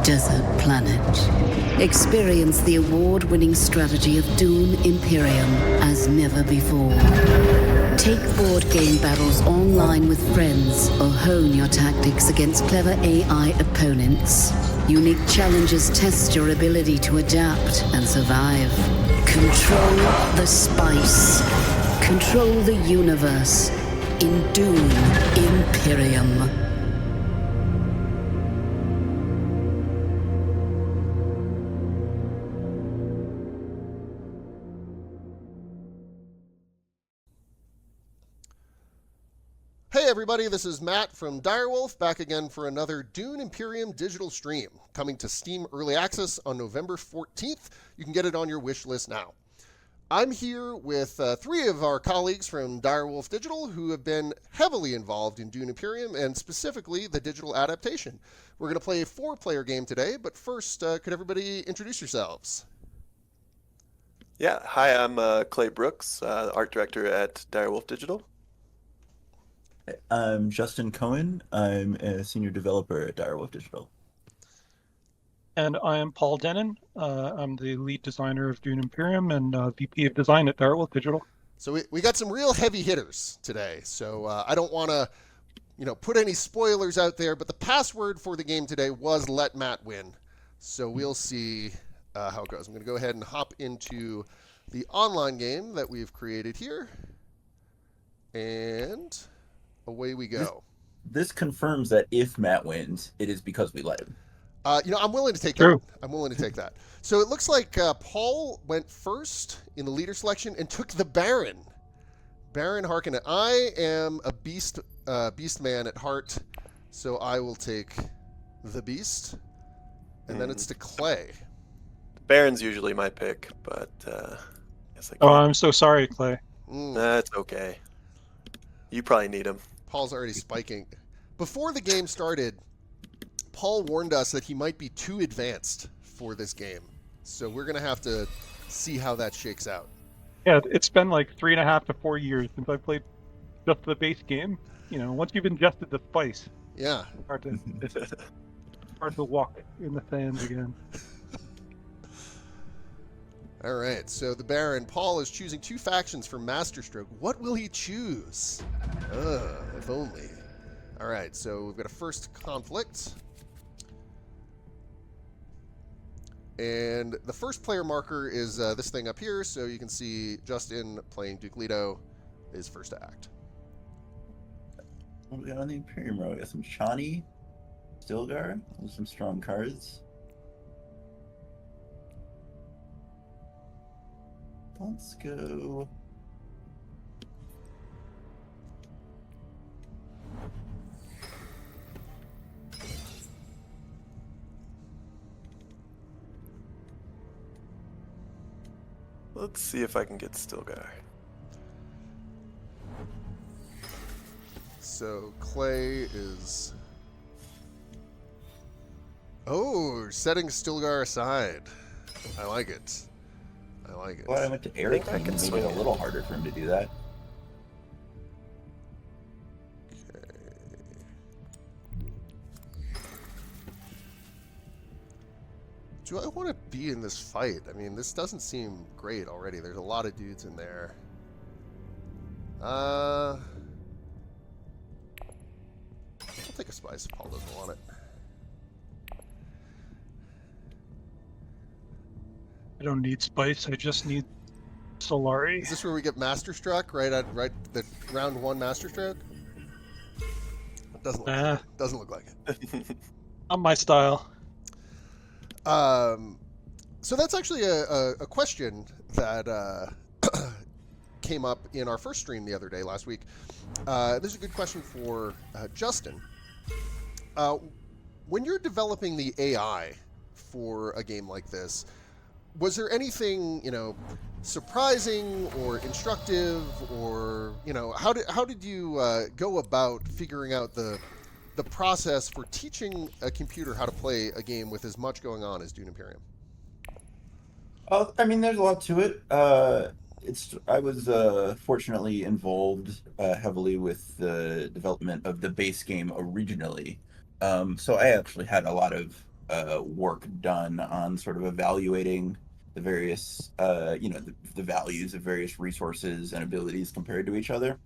desert planet. Experience the award-winning strategy of Dune Imperium as never before. Take board game battles online with friends or hone your tactics against clever AI opponents. Unique challenges test your ability to adapt and survive. Control the spice. Control the universe in Dune Imperium. Hey everybody, this is Matt from Direwolf, back again for another Dune Imperium Digital stream, coming to Steam Early Access on November 14th. You can get it on your wish list now. I'm here with three of our colleagues from Direwolf Digital who have been heavily involved in Dune Imperium and specifically the digital adaptation. We're going to play a 4-player game today, but first, could everybody introduce yourselves? Yeah, hi, I'm Clay Brooks, art director at Direwolf Digital. I'm Justin Cohen. I'm a senior developer at Direwolf Digital. And I am Paul Denon. I'm the lead designer of Dune Imperium and VP of design at Direwolf Digital. So we got some real heavy hitters today. So I don't want to, put any spoilers out there, but the password for the game today was "Let Matt Win." So we'll see how it goes. I'm going to go ahead and hop into the online game that we've created here, and away we go. This confirms that if Matt wins, it is because we let him. I'm willing to take True. that. I'm willing to take that. So it looks like Paul went first in the leader selection and took the Baron. Baron Harkonnen. I am a beast man at heart, so I will take the beast. And then it's to Clay. Baron's usually my pick, but yes, I Oh, can't. I'm so sorry, Clay. That's okay. You probably need him. Paul's already spiking. Before the game started, Paul warned us that he might be too advanced for this game. So we're going to have to see how that shakes out. Yeah, it's been like 3.5 to 4 years since I played just the base game. Once you've ingested the spice, Yeah. it's hard to walk in the sands again. All right, so the Baron, Paul is choosing 2 factions for Masterstroke. What will he choose? If only. All right, so we've got a first conflict. And the first player marker is this thing up here, so you can see Justin playing Duke Leto, his first act. What do we got on the Imperium row? We got some Chani, Stilgar, with some strong cards. Let's go. Let's see if I can get Stilgar. So Clay is... Oh, setting Stilgar aside. I like it. I like it. Well, I went to Eric I and can made swing it a it. little harder for him to do that. Do I want to be in this fight? I mean, this doesn't seem great already. There's a lot of dudes in there. I'll take a spice if Paul doesn't want it. I don't need spice. I just need Solari. Is this where we get Masterstroke? Right the round 1 Masterstroke? Doesn't look like it. Not my style. So that's actually a question that came up in our first stream the other day, last week. This is a good question for Justin. When you're developing the AI for a game like this, was there anything, surprising or instructive, or, how did you go about figuring out the process for teaching a computer how to play a game with as much going on as Dune Imperium? I mean, there's a lot to it. I was fortunately involved heavily with the development of the base game originally, so I actually had a lot of work done on sort of evaluating the various, the values of various resources and abilities compared to each other.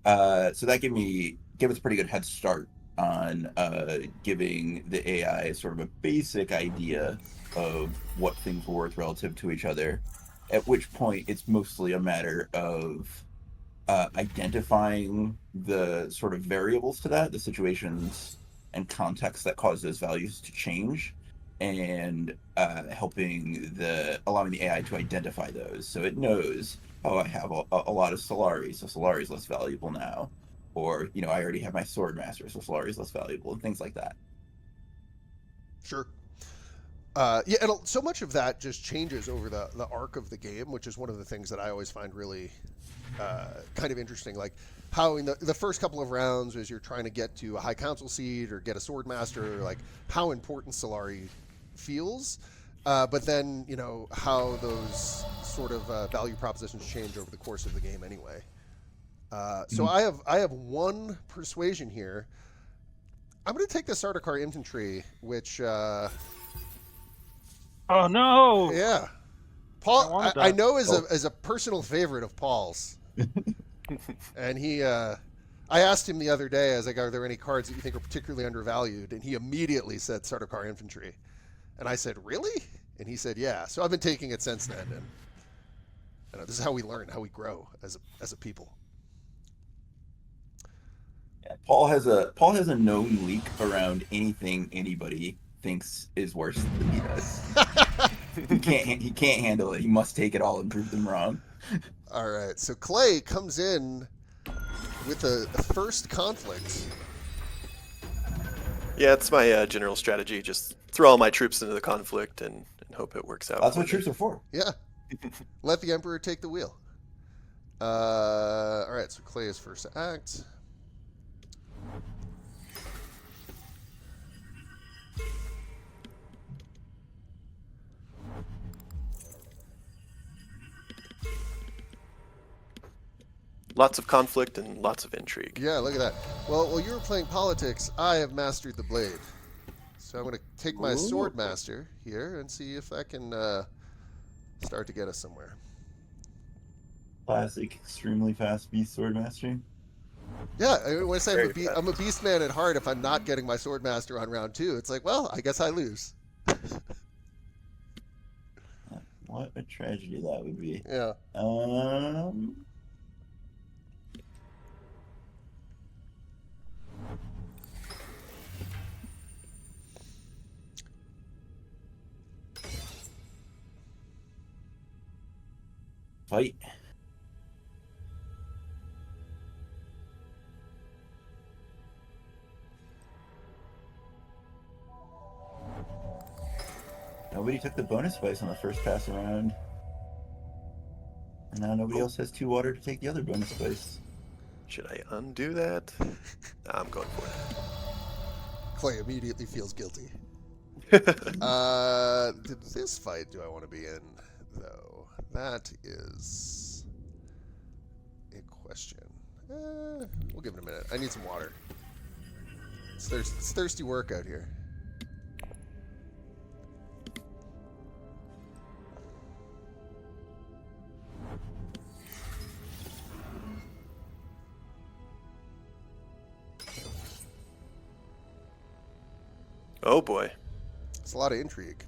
So that gave us a pretty good head start on giving the AI sort of a basic idea of what things were worth relative to each other. At which point, it's mostly a matter of identifying the sort of variables to that, the situations and context that cause those values to change, and allowing the AI to identify those. So it knows, oh, I have a lot of Solari, so Solari is less valuable now. Or, I already have my Sword Master, so Solari is less valuable, and things like that. Sure. Yeah, and so much of that just changes over the arc of the game, which is one of the things that I always find really kind of interesting. Like how in the first couple of rounds, as you're trying to get to a High Council seat or get a Sword Master, like how important Solari feels. But then, how those sort of value propositions change over the course of the game anyway. So I have one persuasion here. I'm going to take the Sardaukar Infantry, which... Oh no! Yeah. Paul, I know is a personal favorite of Paul's. And he, I asked him the other day, I was like, are there any cards that you think are particularly undervalued? And he immediately said Sardaukar Infantry. And I said, really? And he said, yeah. So I've been taking it since then. And this is how we learn, how we grow as a people. Yeah, Paul has a known leak around anything anybody thinks is worse than he does. He can't handle it. He must take it all and prove them wrong. All right. So Clay comes in with the first conflict. Yeah, it's my general strategy. Just throw all my troops into the conflict and hope it works out. That's what troops are for. Yeah. Let the Emperor take the wheel. All right. So Clay is first to act. Lots of conflict and lots of intrigue. Yeah, look at that. Well, while you were playing politics, I have mastered the blade. So I'm going to take my Sword Master here and see if I can start to get us somewhere. Classic, extremely fast beast Sword Master. Yeah, when I say I'm a beast man at heart, if I'm not getting my Sword Master on round 2, it's like, well, I guess I lose. What a tragedy that would be. Yeah. Fight. Nobody took the bonus spice on the first pass around. And now nobody else has 2 water to take the other bonus spice. Should I undo that? I'm going for it. Clay immediately feels guilty. This fight do I want to be in, though? That is a question. We'll give it a minute. I need some water. It's thirsty work out here. Oh boy. It's a lot of intrigue.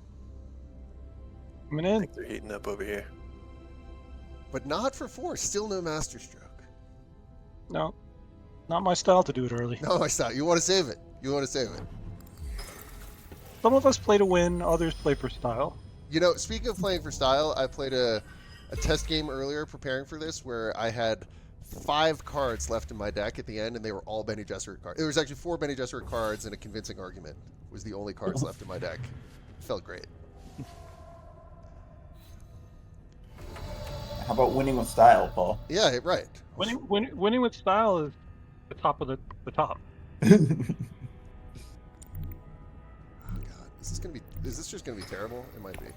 Coming I in. think they're heating up over here. But not for 4. Still no masterstroke. No, not my style to do it early. No, I stop. You want to save it. Some of us play to win, others play for style. Speaking of playing for style, I played a test game earlier preparing for this where I had 5 cards left in my deck at the end, and they were all Bene Gesserit cards. There was actually 4 Bene Gesserit cards, and a convincing argument was the only cards left in my deck. Felt great. How about winning with style, Paul? Yeah, right. Winning with style is the top of the top. Oh God, is this just gonna be terrible? It might be.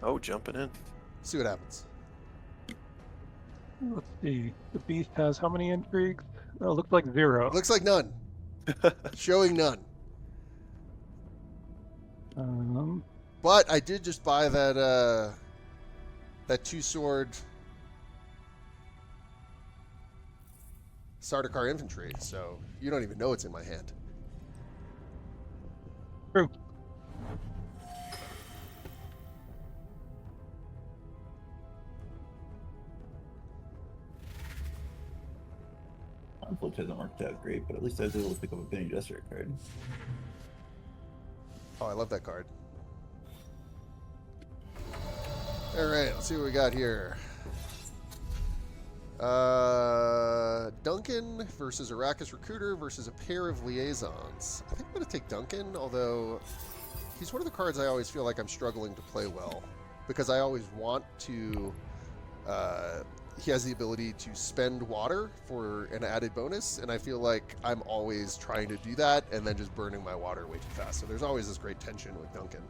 Oh, jumping in. See what happens. Let's see. The beast has how many intrigues? Oh, looks like 0. Looks like none. Showing none. But I did just buy that that 2-sword Sardaukar infantry, so you don't even know it's in my hand. True. Conflict hasn't worked out great, but at least I was able to pick up a Bene Gesserit card. Oh, I love that card. Alright, let's see what we got here. Duncan versus Arrakis Recruiter versus a pair of liaisons. I think I'm going to take Duncan, although he's one of the cards I always feel like I'm struggling to play well. Because I always want to... he has the ability to spend water for an added bonus, and I feel like I'm always trying to do that and then just burning my water way too fast. So there's always this great tension with Duncan.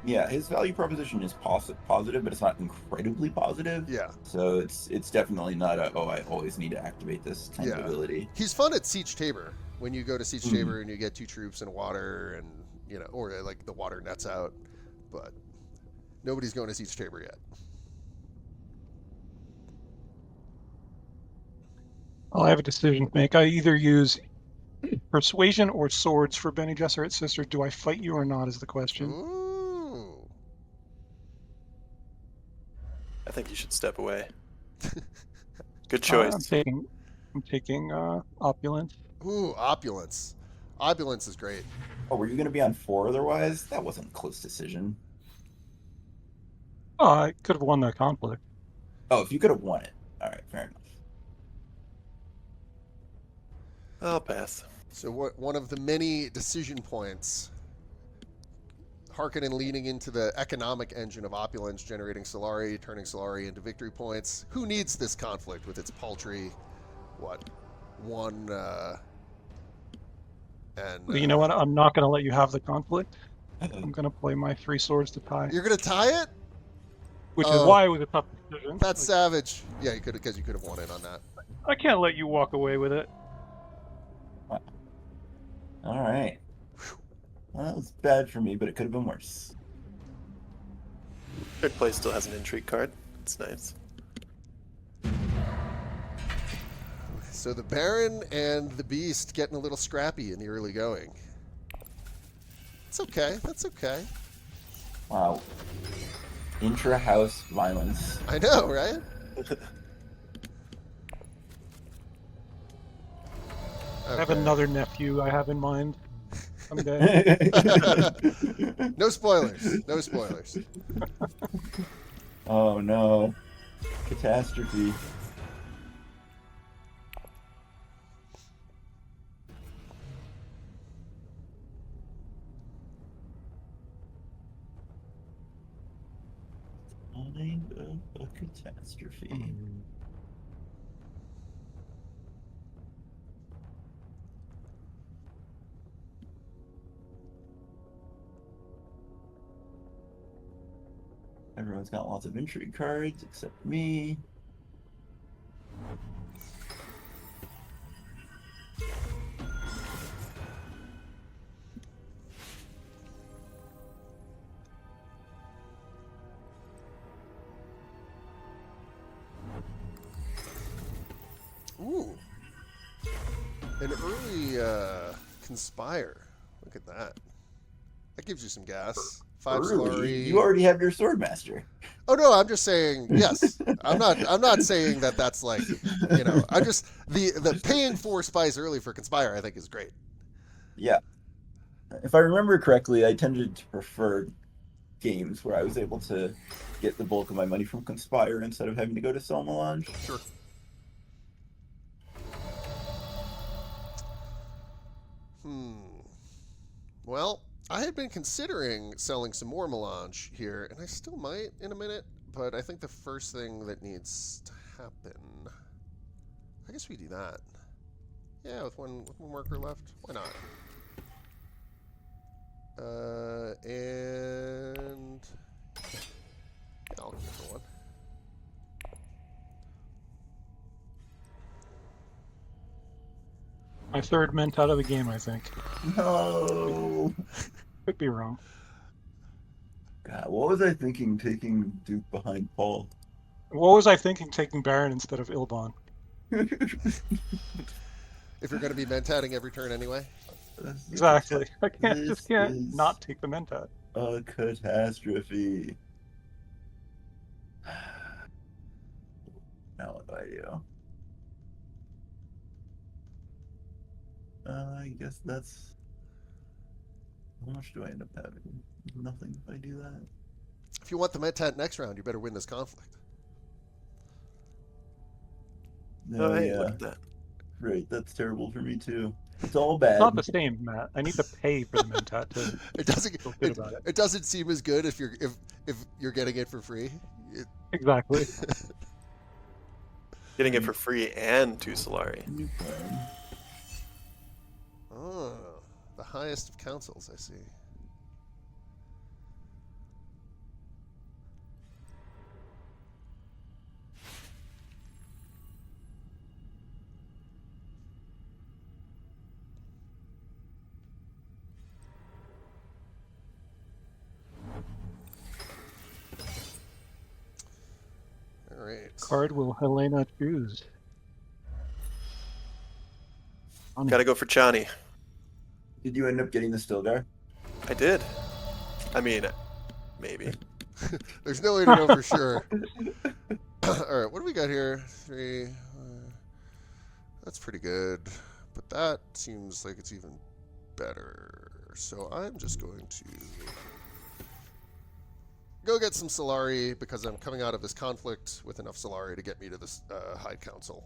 Yeah, his value proposition is positive, but it's not incredibly positive. Yeah. So it's definitely not a, oh, I always need to activate this kind of ability. He's fun at Siege Tabor. When you go to Siege Tabor and you get 2 troops and water and, you know, or like the water nets out. But nobody's going to Siege Tabor yet. Well, I have a decision to make. I either use persuasion or swords for Bene Gesserit sister. Do I fight you or not is the question. Ooh. I think you should step away. Good choice. I'm taking opulence. Ooh, opulence. Opulence is great. Oh, were you going to be on 4 otherwise? That wasn't a close decision. Oh, I could have won that conflict. Oh, if you could have won it. All right, fair enough. I'll pass. So one of the many decision points, Harkonnen leaning into the economic engine of opulence, generating Solari, turning Solari into victory points. Who needs this conflict with its paltry, one, and... Well, you know what? I'm not going to let you have the conflict. I'm going to play my 3 swords to tie. You're going to tie it? Which is why it was a tough decision. That's savage. Yeah, you could, because you could have won it on that. I can't let you walk away with it. All right. Well, that was bad for me, but it could have been worse. Third place still has an intrigue card. It's nice. So the Baron and the Beast getting a little scrappy in the early going. It's okay. That's okay. Wow. Intra-house violence. I know, right? I have another nephew I have in mind someday. No spoilers. No spoilers. Oh no. Catastrophe. Kind of a catastrophe. Everyone's got lots of intrigue cards except me. Ooh. An early Conspire. Look at that. That gives you some gas. 5 Solari. You already have your Swordmaster. Oh no, I'm just saying yes. I'm not saying that that's like, you know, I just the paying 4 spice early for Conspire I think is great. Yeah. If I remember correctly, I tended to prefer games where I was able to get the bulk of my money from Conspire instead of having to go to Sell Melange. Sure. Well, I had been considering selling some more Melange here, and I still might in a minute, but I think the first thing that needs to happen... I guess we do that. Yeah, with one worker left. Why not? And... My third ment out of the game, I think. No. Could be wrong. God, what was I thinking taking Duke behind Paul? What was I thinking taking Baron instead of Ilbon? If you're going to be mentatting every turn anyway. Exactly. I This can't is not take the mentat. a catastrophe. Now what do I do? I guess that's... How much do I end up having? Nothing if I do that. If you want the mentat next round, you better win this conflict. No, hey, yeah. look at that. Right, that's terrible for me too. It's all bad. It's not the same, Matt. I need to pay for the mentat to It doesn't. feel good about it. It doesn't seem as good if you're getting it for free. Exactly. Getting it for free and 2 Solari. New plan. Oh, the highest of councils, I see. All right. Card will Helena choose? Gotta go for Chani. Did you end up getting the Stilgar? I did. I mean, maybe. There's no way to know for sure. All right, what do we got here? 3. That's pretty good, but that seems like it's even better. So I'm just going to go get some Solari because I'm coming out of this conflict with enough Solari to get me to this High Council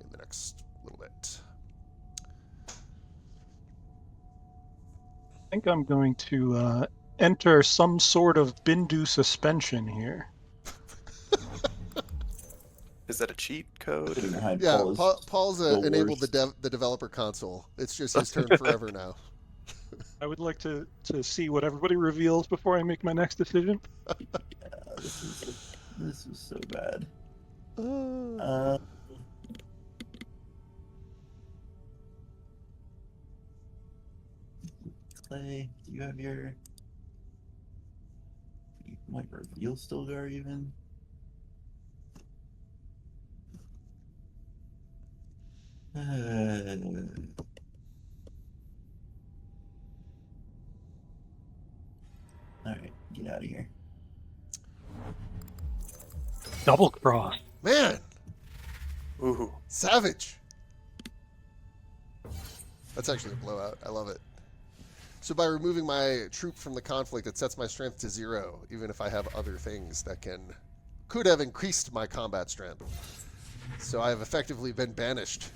in the next little bit. I think I'm going to enter some sort of Bindu suspension here. Is that a cheat code? Sitting behind Yeah, Paul is Paul's the enabled worst. the developer console. It's just his turn forever now. I would like to see what everybody reveals before I make my next decision. This is so bad. Uh, Clay, do you have your... You might reveal Stilgar even? Alright, get out of here. Double cross. man, Ooh. savage. That's actually a blowout. I love it. So by removing my troop from the conflict, it sets my strength to 0, even if I have other things that could have increased my combat strength. So I have effectively been banished.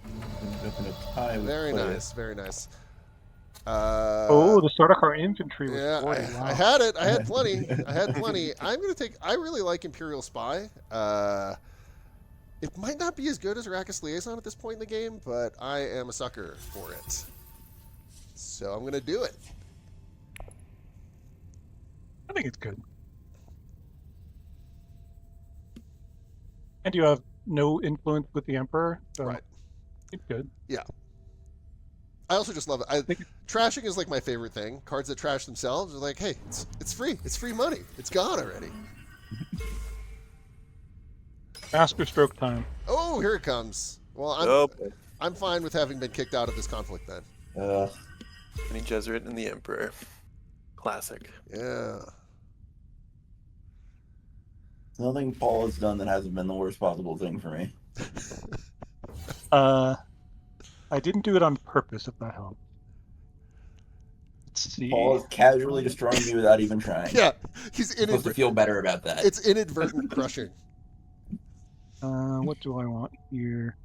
Ended up in a tie with Very Clay. nice, very nice. Oh, the Sardaukar infantry was Yeah, 40. Wow. I had it. I had plenty. I had plenty. I'm gonna take. I really like Imperial Spy. It might not be as good as Arrakis Liaison at this point in the game, but I am a sucker for it. So I'm gonna do it. I think it's good. And you have no influence with the Emperor, so Right. it's good. I also just love it. Trashing is like my favorite thing. Cards that trash themselves are like, hey, it's free. It's free money. It's gone already. Master stroke time. Oh, here it comes. Well, Nope. I'm fine with having been kicked out of this conflict then. Any Jesuit and the Emperor. Classic. Yeah. Nothing Paul has done that hasn't been the worst possible thing for me. I didn't do it on purpose, if that helps. Let's see. Paul is casually destroying me without even trying. Yeah. He's I'm supposed to inadvertent. feel better about that. It's inadvertent crushing. What do I want here?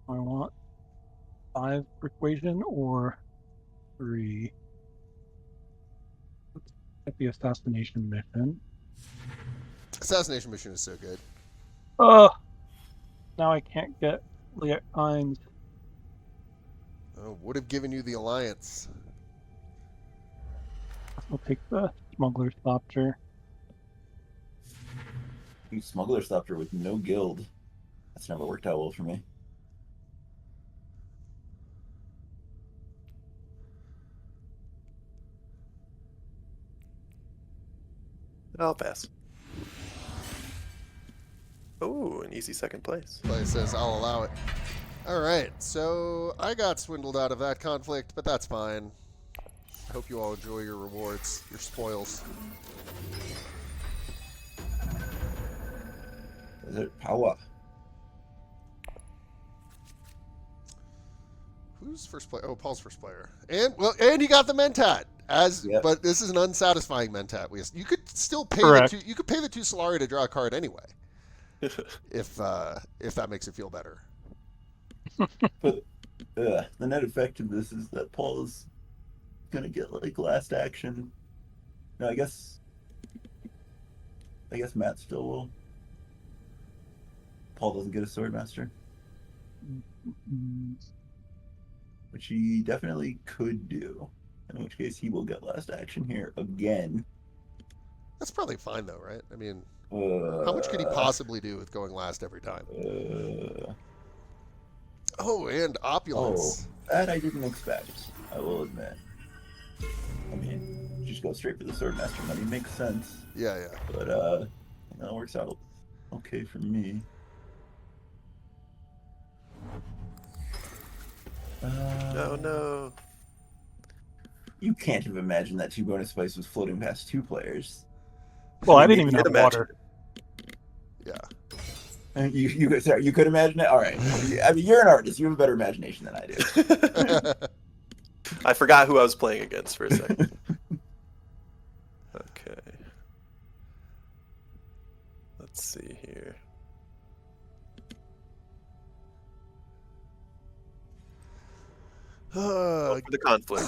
I want 5 persuasion or 3. Let's get the assassination mission. Assassination mission is so good. Now I can't get Liet Kynes. Oh, would have given you the alliance. I'll take the Smuggler's Thopter. You smuggler stopped her with no guild. That's never worked out well for me. I'll pass. Oh, an easy second place. Play says I'll allow it. All right, so I got swindled out of that conflict, but that's fine. I hope you all enjoy your rewards, your spoils. Is it power? Who's first player? Oh, Paul's first player. And you got the Mentat. Yep. But this is an unsatisfying Mentat. You could still pay Correct. you could pay the 2 Solari to draw a card anyway. if that makes it feel better. But the net effect of this is that Paul is gonna get like last action. No, I guess Matt still will. Paul doesn't get a Swordmaster, which he definitely could do. In which case, he will get last action here again. That's probably fine though, right? I mean, how much could he possibly do with going last every time? Oh, and opulence. That I didn't expect, I will admit. I mean, just go straight for the Swordmaster money makes sense. Yeah. But that works out okay for me. No. You can't have imagined that 2 bonus spice was floating past 2 players. Well, I didn't even You have could water. Yeah. You could imagine it? All right. I mean, you're an artist. You have a better imagination than I do. I forgot who I was playing against for a second. Okay. Let's see here. For the conflict.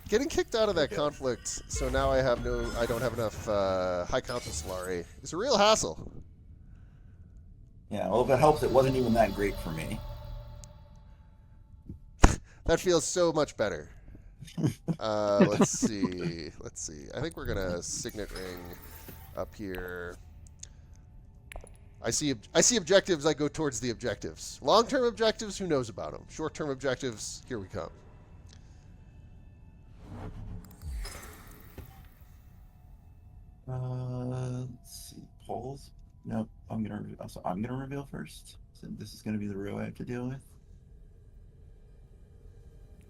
Getting kicked out of that conflict, so now I don't have enough high council Solari. It's a real hassle. Yeah, well, if it helps, it wasn't even that great for me. That feels so much better. Let's see. I think we're gonna signet ring up here. I see objectives. I go towards the objectives. Long-term objectives. Who knows about them? Short-term objectives. Here we come. Let's see. Paul's. Nope. I'm gonna reveal first. So this is gonna be the row I have to deal with.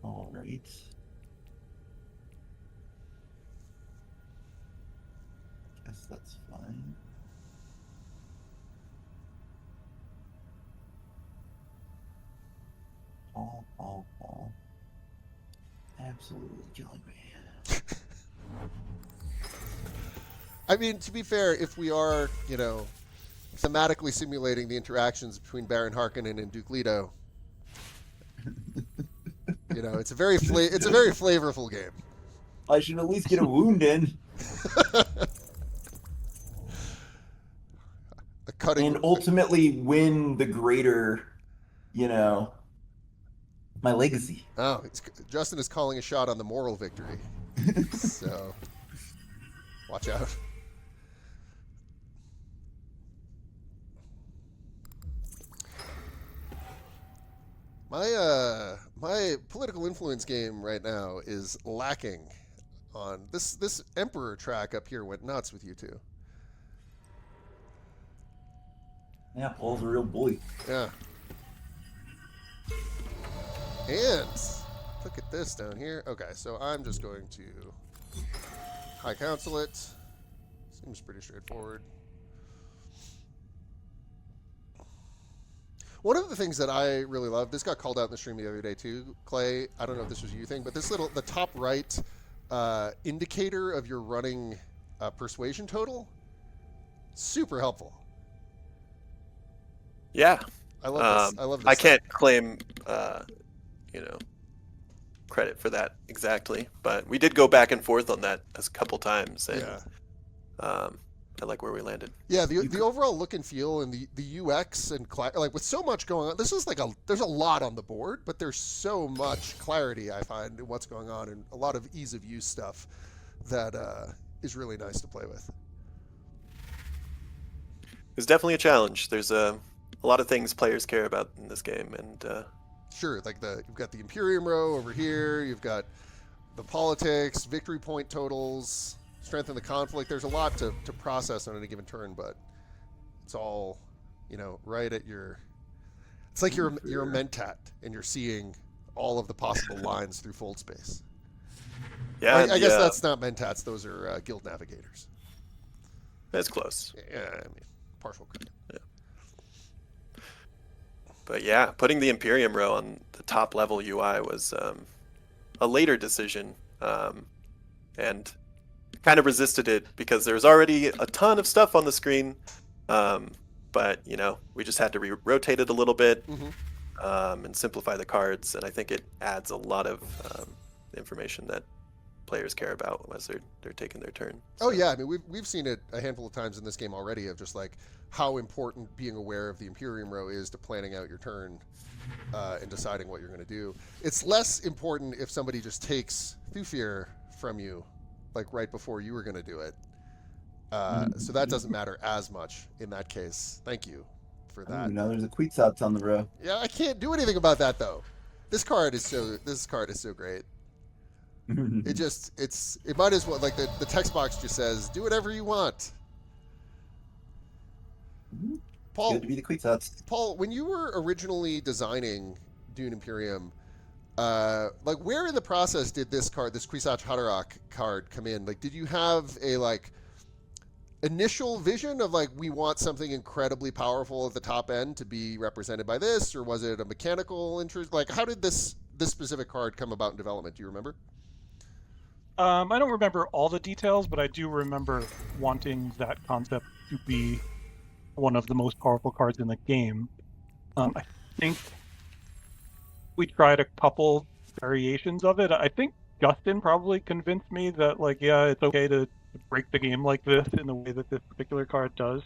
All right. Guess that's fine. Paul. Absolutely killing me. I mean, to be fair, if we are, thematically simulating the interactions between Baron Harkonnen and Duke Leto, it's a very flavorful game. I should at least get a wound in. And ultimately win the greater, my legacy. Oh, Justin is calling a shot on the moral victory. So, watch out. My political influence game right now is lacking on this Emperor track up here went nuts with you two. Yeah, Paul's a real bully. Yeah. And look at this down here. Okay, so I'm just going to high council it. Seems pretty straightforward. One of the things that I really love, this got called out in the stream the other day too, Clay. I don't know if this was you thing, but the top right indicator of your running persuasion total, super helpful. Yeah. I love this. I love this. I can't claim, credit for that exactly, but we did go back and forth on that a couple times, and I like where we landed. Yeah, the overall look and feel and the UX and with so much going on, this is there's a lot on the board, but there's so much clarity I find in what's going on and a lot of ease of use stuff that is really nice to play with. was definitely a challenge. There's a lot of things players care about in this game, and Sure, like you've got the Imperium row over here. You've got the politics, victory point totals, strength in the conflict. There's a lot to process on any given turn, but it's all, right at your. It's like you're a mentat and you're seeing all of the possible lines through fold space. yeah, I guess that's not mentats; those are guild navigators. That's close. Yeah, I mean, partial credit. But yeah, putting the Imperium row on the top level UI was a later decision, and kind of resisted it because there's already a ton of stuff on the screen. But we just had to rotate it a little bit, and simplify the cards, and I think it adds a lot of information that players care about as they're taking their turn. Oh yeah, I mean we've seen it a handful of times in this game already of just like how important being aware of the Imperium row is to planning out your turn and deciding what you're going to do. It's less important if somebody just takes Thufir from you, like right before you were going to do it. So that doesn't matter as much in that case. Thank you for that. Now there's a Quetzalcoatl on the row. Yeah, I can't do anything about that though. This card is so great. It might as well, like the text box just says, do whatever you want. Paul, Good to be the Quetzalcoatl. Paul, when you were originally designing Dune Imperium, like where in the process did this Kwisatz Haderach card come in? Like, did you have a initial vision of we want something incredibly powerful at the top end to be represented by this, or was it a mechanical interest? Like, how did this specific card come about in development? Do you remember? I don't remember all the details, but I do remember wanting that concept to be one of the most powerful cards in the game. I think we tried a couple variations of it. I think Justin probably convinced me that, it's okay to break the game like this in the way that this particular card does.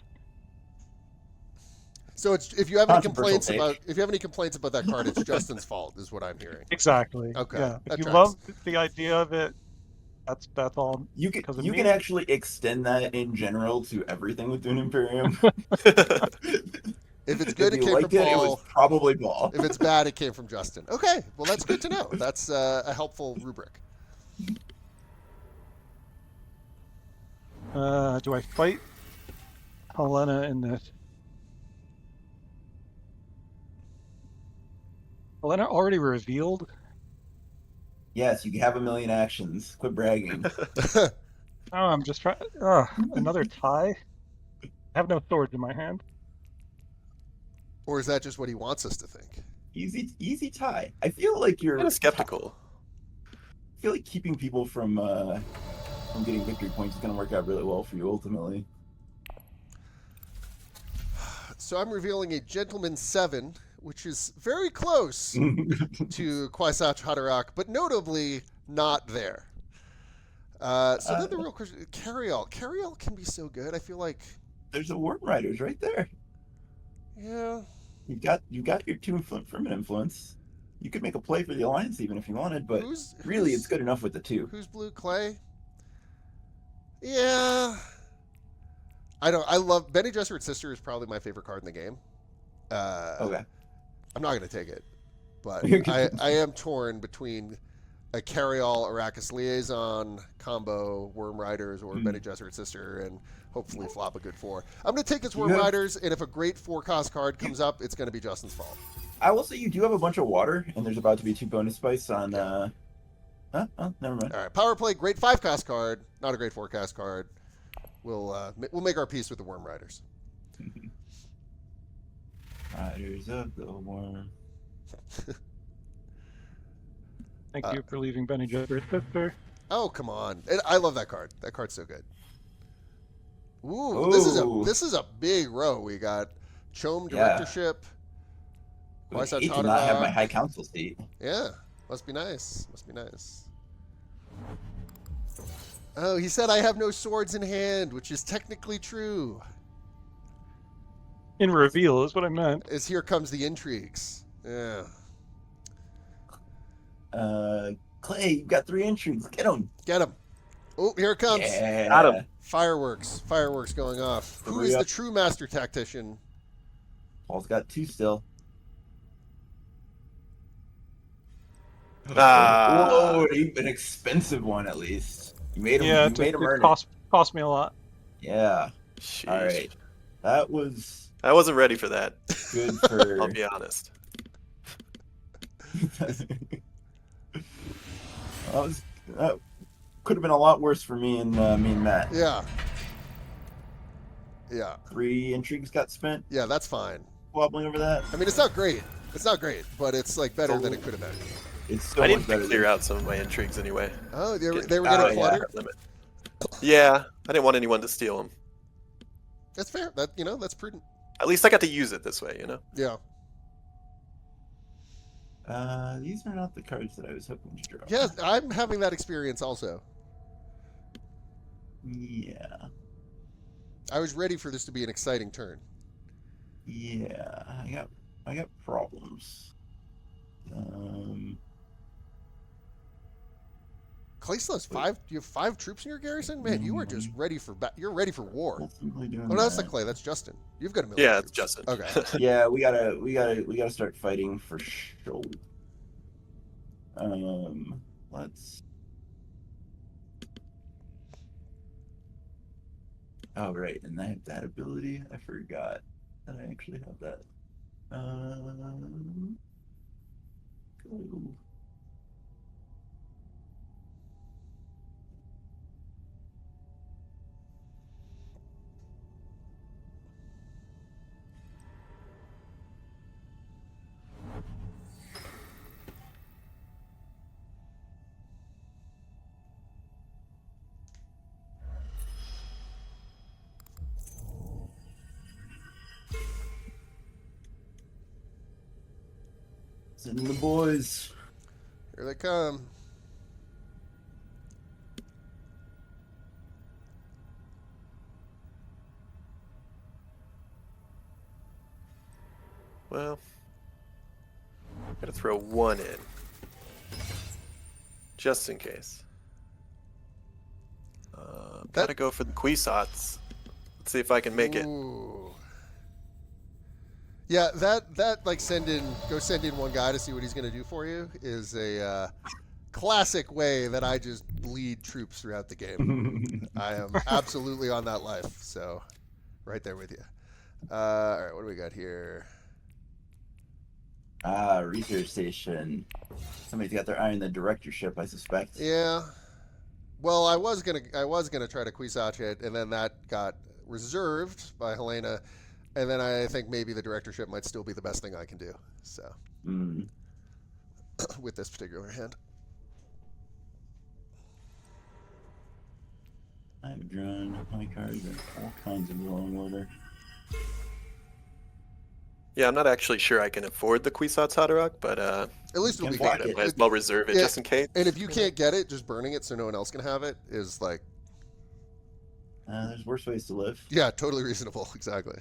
So if you have any complaints about that card, it's Justin's fault, is what I'm hearing. Exactly. Okay. Yeah. If you tracks. love the idea of it, that's all. You can actually extend that in general to everything with Dune Imperium. If it's good, it came from Paul. It was probably Paul. If it's bad, it came from Justin. Okay, well that's good to know. That's a helpful rubric. Do I fight Helena in this? Helena already revealed? Yes, you have a million actions. Quit bragging. Oh, I'm just trying. Another tie? I have no swords in my hand. Or is that just what he wants us to think? Easy tie. I feel like you're kind of skeptical. I feel like keeping people from getting victory points is going to work out really well for you ultimately. So I'm revealing a Gentleman 7, which is very close to Kwisatz Haderach, but notably not there. Then the real question, Cariel. Cariel can be so good. I feel like there's a Worm Riders right there. Yeah. You've got your 2 Ferment Influence. You could make a play for the Alliance even if you wanted, but really it's good enough with the 2. Who's blue? Clay? Yeah. I love Bene Gesserit's Sister is probably my favorite card in the game. Okay. I'm not going to take it, but I am torn between a Cariol Arrakis Liaison combo, Worm Riders, or Bene Gesserit's Sister, and hopefully flop a good 4. I'm going to take this Worm Riders, and if a great 4-cost card comes up, it's going to be Justin's fault. I will say you do have a bunch of water, and there's about to be 2 bonus spice on... Oh, never mind. All right, Power Play, great 5-cost card, not a great 4-cost card. We'll make our peace with the Worm Riders. Riders of the Worm. Thank you for leaving Bene Gesserit's Sister. Oh, come on. I love that card. That card's so good. Ooh, this is a big row. We got Chome Directorship. I hate to not have my High Council seat. Yeah, must be nice. Oh, he said I have no swords in hand, which is technically true. In reveal is what I meant. As here comes the intrigues. Yeah. Clay, you've got 3 intrigues. Get them. Get him. Oh, here it comes. Yeah. Got him. Fireworks going off. Who Hurry is up. the true master tactician? Paul's got 2 still. Ah. Whoa, an expensive one at least. You made him. Yeah, You made him earn cost me a lot. it. Yeah. Sheesh. All right. That was I wasn't ready for that. good for. I'll be honest. That could have been a lot worse for me and Matt. Yeah. 3 intrigues got spent Yeah, that's fine. wobbling over that. I mean, it's not great, but it's like better than it could have been. It's so I much needed better. to clear out some of my intrigues anyway. Oh, they were Get- going Oh, to yeah. clutter? Limit. Yeah, I didn't want anyone to steal them. That's fair. That's prudent. At least I got to use it this way, you know? Yeah. These are not the cards that I was hoping to draw. Yes, I'm having that experience also. Yeah. I was ready for this to be an exciting turn. Yeah. I got problems. Claysla's 5. You have 5 troops in your garrison? Man, you are just ready for you're ready for war. Ultimately doing Oh, no, that's that. not Clay. That's Justin. You've got a million. Yeah, it's troops. Justin. Okay. Yeah, we gotta start fighting for sure. Let's. Oh right, and I have that ability. I forgot that I actually have that. Go. Send the boys. Here they come. Well, gotta throw 1 in. Just in case. Gotta go for the Kwisatz. Let's see if I can make it. Ooh. Yeah, that like send in 1 guy to see what he's going to do for you is a classic way that I just bleed troops throughout the game. I am absolutely on that life, so right there with you. All right, what do we got here? Research station. Somebody's got their eye on the directorship, I suspect. Yeah. Well, I was gonna try to Kwisatz it, and then that got reserved by Helena, and then I think maybe the directorship might still be the best thing I can do. So, with this particular hand, I've drawn my cards in all kinds of wrong order. Yeah, I'm not actually sure I can afford the Kwisatz Haderach, but at least it'll be block fine. it. might as well reserve it Yeah, just in case. And if you can't get it, just burning it so no one else can have it is like, There's worse ways to live. yeah, totally reasonable. Exactly.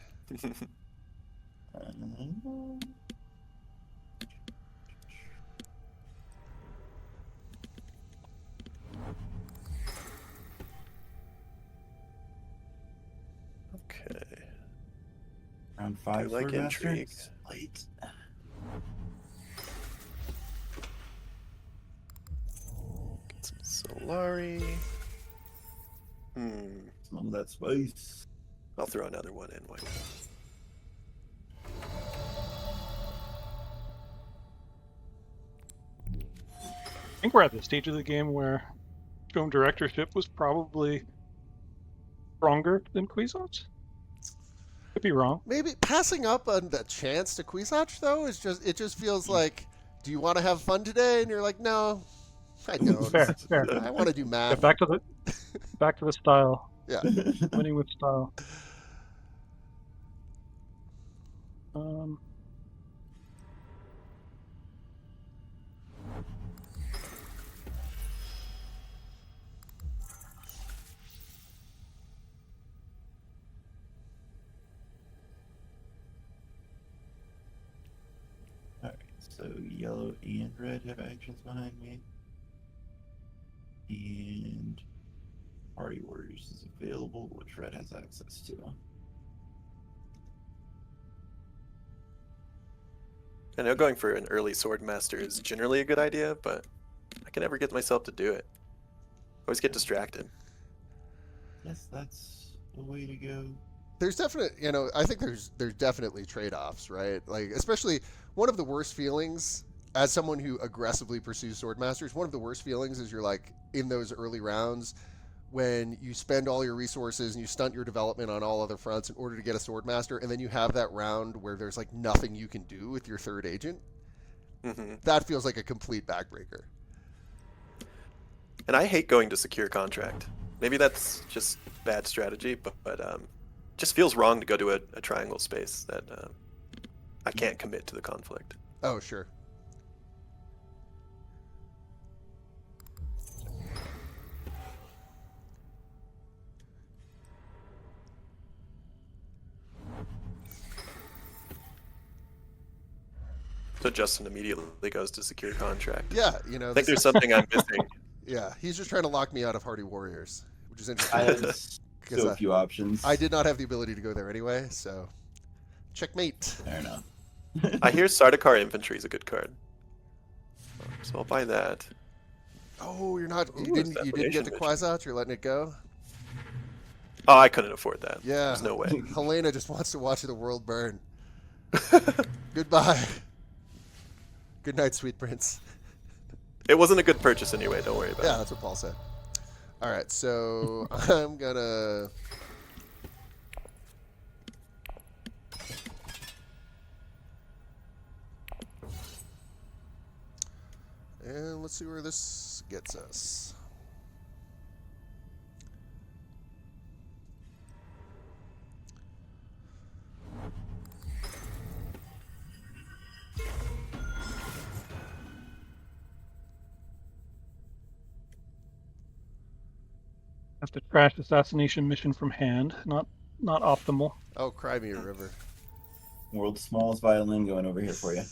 Okay. Round 5 like for Intrigue. bastards. Late. Get some Solari. Some of that spice. I'll throw another 1 in. Why not? I think we're at the stage of the game where Dome directorship was probably stronger than Kwisatz. Could be wrong. Maybe passing up on the chance to Kwisatz though is just feels like, do you want to have fun today? And you're like, no, I don't. Fair. I want to do Yeah, math. back to the style. Yeah. Winning with style. Alright, so yellow and red have actions behind me. And Party Warriors is available, which Red has access to. I know going for an early sword master is generally a good idea, but I can never get myself to do it. Always get distracted. Yes, that's a way to go. There's definitely, I think there's definitely trade-offs, right? Like, especially one of the worst feelings as someone who aggressively pursues sword masters, one of the worst feelings is you're like in those early rounds when you spend all your resources and you stunt your development on all other fronts in order to get a sword master, and then you have that round where there's like nothing you can do with your third agent. Mm-hmm. That feels like a complete backbreaker. And I hate going to secure contract. Maybe that's just bad strategy, but just feels wrong to go to a triangle space that I can't commit to the conflict. Oh, sure. So Justin immediately goes to secure contract. Yeah, I think there's something I'm missing. Yeah, he's just trying to lock me out of Hardy Warriors, which is I interesting. have so few options. I did not have the ability to go there anyway, so checkmate. Fair enough. I hear Sardaukar Infantry is a good card, so I'll buy that. Oh, you didn't get Assassination the Mission. Quasat? You're letting it go? Oh, I couldn't afford that. Yeah. There's no way. Helena just wants to watch the world burn. Goodbye. Good night, sweet prince. It wasn't a good purchase anyway, don't worry about Yeah, it. that's what Paul said. All right, so I'm gonna. And let's see where this gets us. Have to trash assassination mission from hand. Not optimal. Oh, cry me a river. World's smallest violin going over here for you.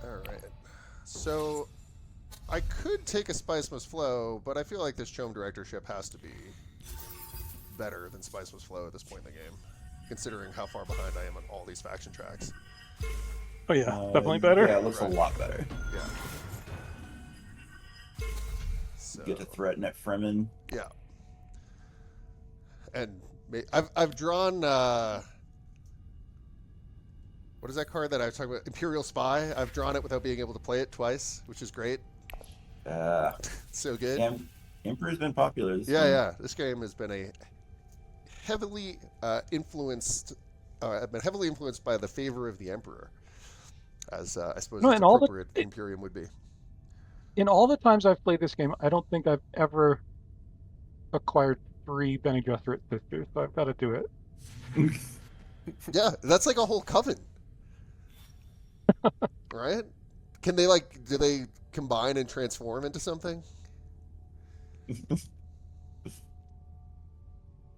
All right. So I could take a Spice Must Flow, but I feel like this Chome directorship has to be better than Spice Must Flow at this point in the game, considering how far behind I am on all these faction tracks. Oh yeah, definitely better. Yeah, it looks Right. a lot better. Yeah. So, Get to threaten at Fremen. yeah. And I've drawn what is that card that I was talking about? Imperial Spy. I've drawn it without being able to play it twice, which is great. So good. Emperor's been popular. This Yeah, one. yeah. This game has been a heavily influenced. I've been heavily influenced by the favor of the Emperor, as I suppose No, it's and all the- appropriate Imperium would be. In all the times I've played this game, I don't think I've ever acquired 3 Bene Gesserit sisters, so I've got to do it. Yeah, that's like a whole coven, right? Can they do they combine and transform into something?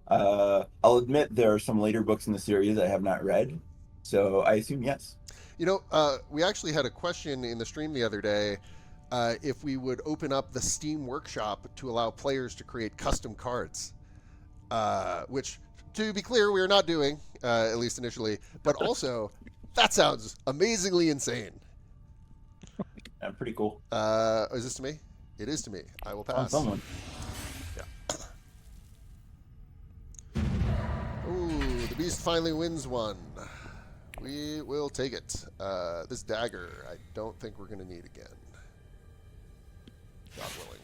I'll admit there are some later books in the series I have not read, so I assume yes. We actually had a question in the stream the other day if we would open up the Steam Workshop to allow players to create custom cards, which, to be clear, we are not doing, at least initially, but also, that sounds amazingly insane. Pretty cool. Is this to me? It is to me. I will On pass. someone. Ooh, the beast finally wins one. We will take it. This dagger, I don't think we're going to need again. God willing.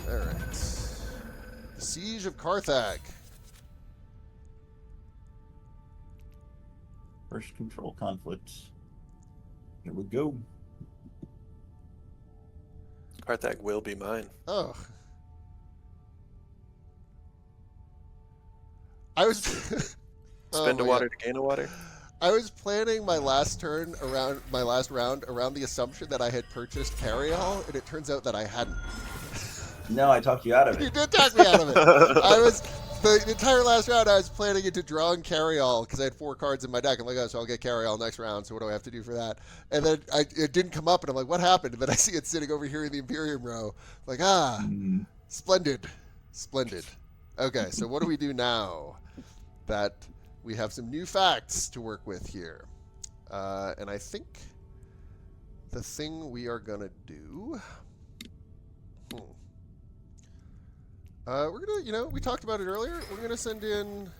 All right. The Siege of Carthag. First control conflict. Here we go. Carthag will be mine. Oh. I was Spend a my water God. to gain a water. I was planning my last round around the assumption that I had purchased Carry-All, and it turns out that I hadn't. No, I talked you out of You it. did talk me out of it. I was the entire last round. I was planning into drawing Carry-All because I had 4 cards in my deck. I'm like, oh, so I'll get Carry-All next round. So what do I have to do for that? And then it didn't come up, and I'm like, what happened? And then I see it sitting over here in the Imperium row. I'm like, splendid, splendid. Okay, so what do we do now? That we have some new facts to work with here, and I think the thing we are gonna do. We're gonna, we talked about it earlier. We're gonna send in.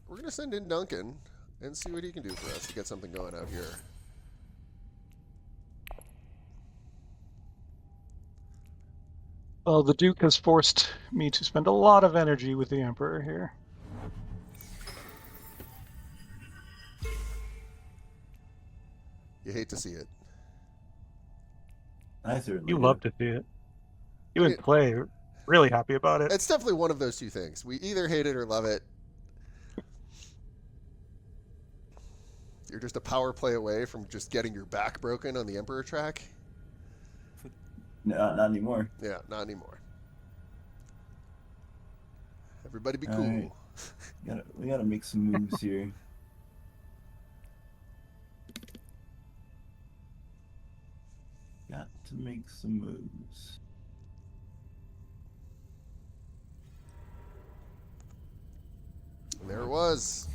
We're gonna send in Duncan and see what he can do for us to get something going out here. Well, the Duke has forced me to spend a lot of energy with the Emperor here. You hate to see it. I certainly You do. love to see it. You and Clay are really happy about it. It's definitely one of those two things. We either hate it or love it. You're just a power play away from just getting your back broken on the Emperor track. No, not anymore. Yeah, not anymore. Everybody be All cool. right. We gotta make some moves here. Got to make some moves. And there it was.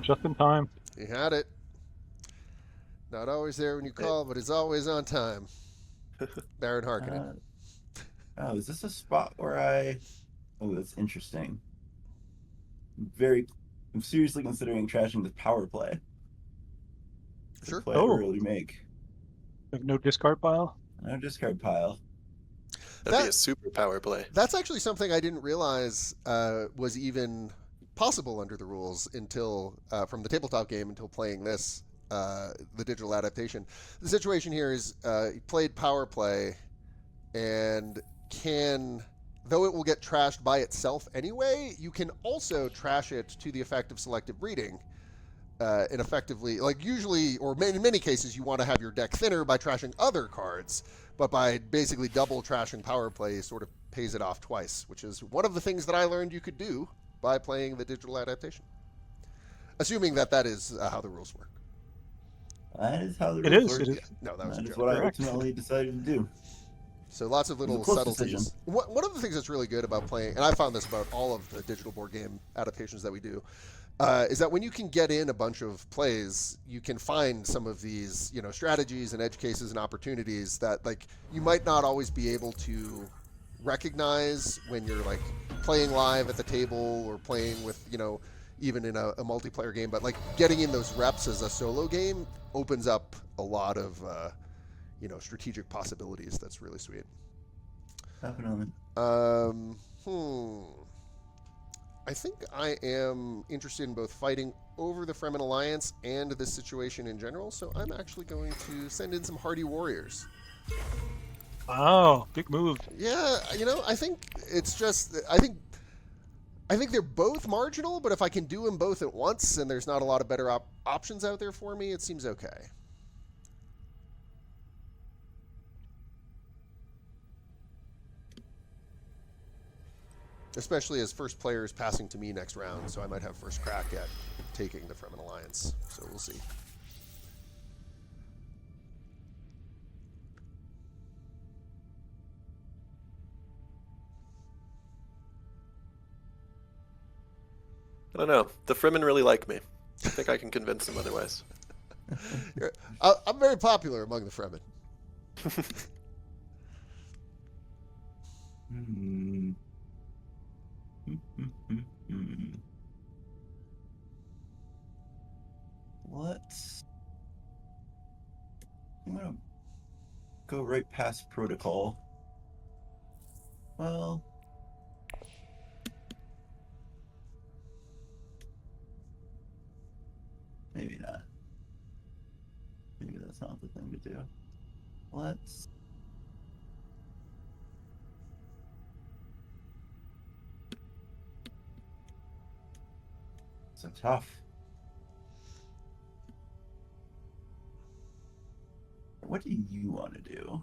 Just in time. You had it. Not always there when you call, but it's always on time. Baron Harkonnen. Oh, is this a spot where Oh, that's interesting. I'm seriously considering trashing the power play. Sure. Play I really make. Have no discard pile? No discard pile. That'd be a super power play. That's actually something I didn't realize was even possible under the rules until from the tabletop game until playing this, the digital adaptation. The situation here is you played power play and though it will get trashed by itself anyway, you can also trash it to the effect of selective reading. And effectively, like usually, or in many cases, you want to have your deck thinner by trashing other cards, but by basically double trashing power play, sort of pays it off twice, which is one of the things that I learned you could do by playing the digital adaptation. Assuming that is how the rules work. That is how the It rules is. work. It is. Yeah, no, that was a That is joke. what I Correct. ultimately decided to do. So lots of little It was a close subtleties. decision. One of the things that's really good about playing, and I found this about all of the digital board game adaptations that we do, is that when you can get in a bunch of plays, you can find some of these, strategies and edge cases and opportunities that like you might not always be able to recognize when you're like playing live at the table or playing with, even in a multiplayer game. But like getting in those reps as a solo game opens up a lot of, strategic possibilities. That's really sweet. Definitely. I think I am interested in both fighting over the Fremen Alliance and this situation in general, so I'm actually going to send in some hardy warriors. Wow, big move. Yeah, I think it's just, I think they're both marginal, but if I can do them both at once and there's not a lot of better options out there for me, it seems okay. Especially as first player is passing to me next round, so I might have first crack at taking the Fremen Alliance. So we'll see. I don't know. The Fremen really like me. I think I can convince them otherwise. I'm very popular among the Fremen. I'm gonna go right past protocol. Well, maybe not. Maybe that's not the thing to do. Let's so tough. What do you want to do? 2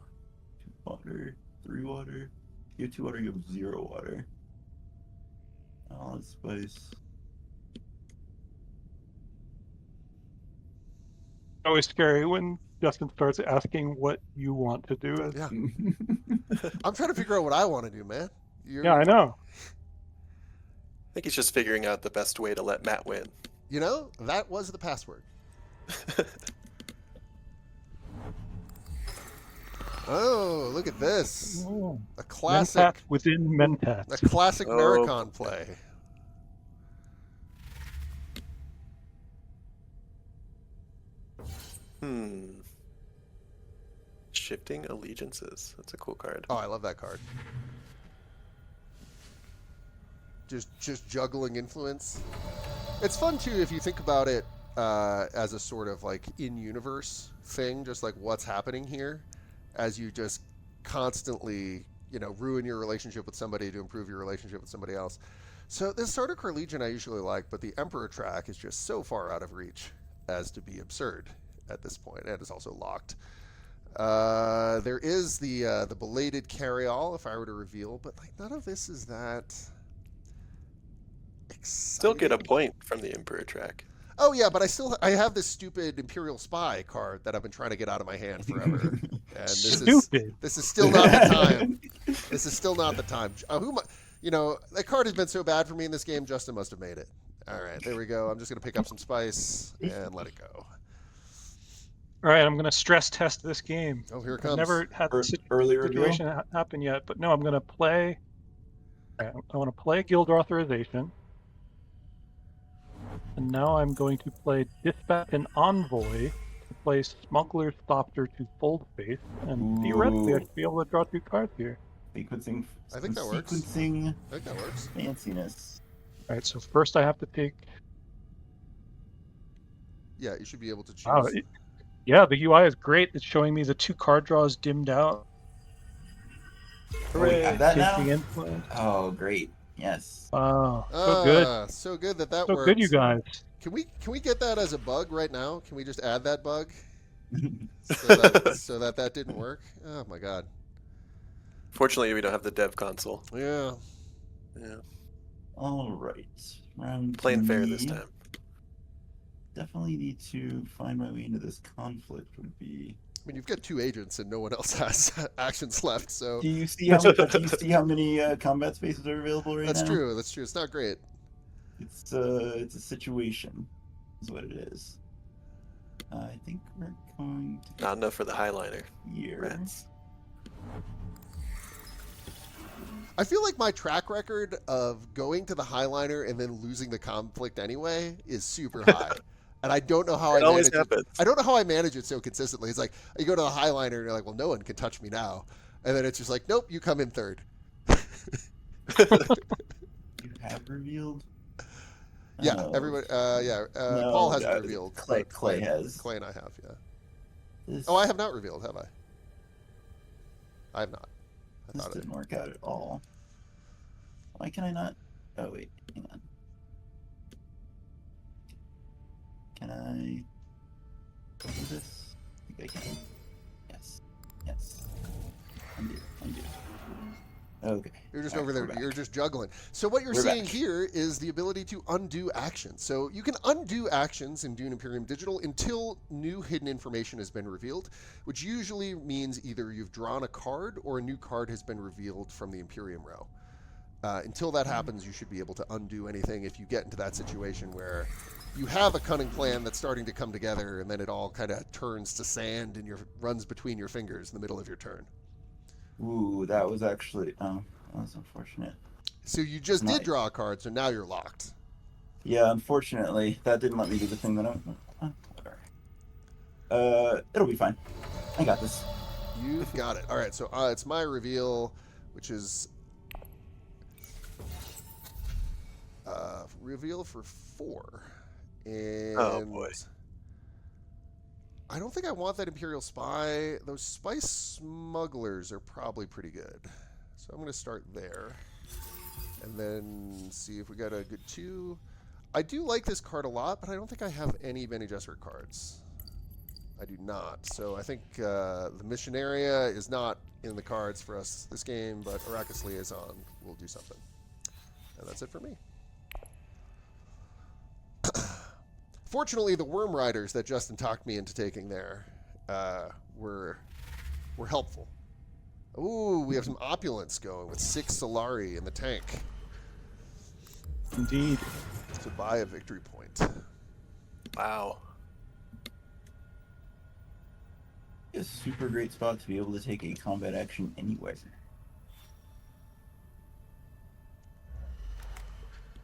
water, 3 water. You have 2 water, you have 0 water. Oh, that's spice. Always scary when Justin starts asking what you want to do. Yeah. I'm trying to figure out what I want to do, man. Yeah, I know. I think he's just figuring out the best way to let Matt win. You know, that was the password. Oh, look at this. Oh. A classic. Mentat within Mentat. A classic Oh. Maricon play. Shifting Allegiances. That's a cool card. Oh, I love that card. Just juggling influence. It's fun too if you think about it as a sort of like in-universe thing, just like what's happening here, as you just constantly, you know, ruin your relationship with somebody to improve your relationship with somebody else. So this Sardaukar Legion I usually like, but the Emperor track is just so far out of reach as to be absurd at this point, and it's also locked. There is the belated carry-all if I were to reveal, but like none of this is that exciting. Still get a point from the Emperor track. Oh yeah, but I have this stupid Imperial Spy card that I've been trying to get out of my hand forever, and this is still not the time. This is still not the time. You know, that card has been so bad for me in this game. Justin must have made it. All right, there we go. I'm just gonna pick up some spice and let it go. All right, I'm going to stress test this game. Oh, here it I've comes. never had this Early reveal? situation happen yet, but no, I'm going to play. I want to play Guild Authorization. And now I'm going to play Dispatch and Envoy to play Smuggler's Softer to Fold Face. And theoretically, I should be able to draw 2 cards here. Sequencing. I think that works. Sequencing I think that works. fanciness. All right, so first I have to take. Yeah, you should be able to choose. Wow, yeah, the UI is great. It's showing me the 2 card draws dimmed out. Oh, we have that now? Taking influence. Oh, great. Yes. Oh, so good. So good that So works. good, you guys. Can we get that as a bug right now? Can we just add that bug so that didn't work? Oh my god. Fortunately, we don't have the dev console. Yeah. Yeah. All right. Round Playing fair three. this time. Definitely need to find my way into this conflict. Would be. I mean, you've got 2 agents and no one else has actions left, so Do you see how many combat spaces are available right now? that's true. That's true. It's not great. It's a situation, is what it is. I think we're going to Not enough for the highliner. here. Rats. I feel like my track record of going to the highliner and then losing the conflict anyway is super high. And I don't know how It I always manage it. happens. I don't know how I manage it so consistently. It's like you go to the highliner and you're like, well, no one can touch me now. And then it's just like, nope, you come in third. You have revealed. Yeah, Oh, everybody. no, Paul hasn't revealed. Clay but has. Clay and I have. Yeah. This, Oh, I have not revealed, have I? I have not. I this thought it. didn't work out at all. Why can I not? Oh wait, hang on. Can I do this? I think I can. Yes. Yes. Undo. Okay. You're just All right, over there. we're back. You're just juggling. So what you're We're seeing back. here is the ability to undo actions. So you can undo actions in Dune Imperium Digital until new hidden information has been revealed, which usually means either you've drawn a card or a new card has been revealed from the Imperium row. Until that happens, you should be able to undo anything if you get into that situation where you have a cunning plan that's starting to come together and then it all kind of turns to sand and runs between your fingers in the middle of your turn. Ooh, that was actually. Oh, that was unfortunate. So you just Nice. did draw a card, so now you're locked. Yeah, unfortunately, that didn't let me do the thing that I. Whatever. It'll be fine. I got this. You've got it. All right, so it's my reveal, which is reveal for 4. And Oh, boy. I don't think I want that Imperial Spy. Those Spice Smugglers are probably pretty good. So I'm going to start there. And then see if we got a good 2. I do like this card a lot, but I don't think I have any Bene Gesserit cards. I do not. So I think the mission area is not in the cards for us this game, but Arrakis Liaison will do something. And that's it for me. Fortunately, the Worm Riders that Justin talked me into taking there were helpful. Ooh, we have some opulence going with 6 Solari in the tank. Indeed. To buy a victory point. Wow. A super great spot to be able to take a combat action anyway.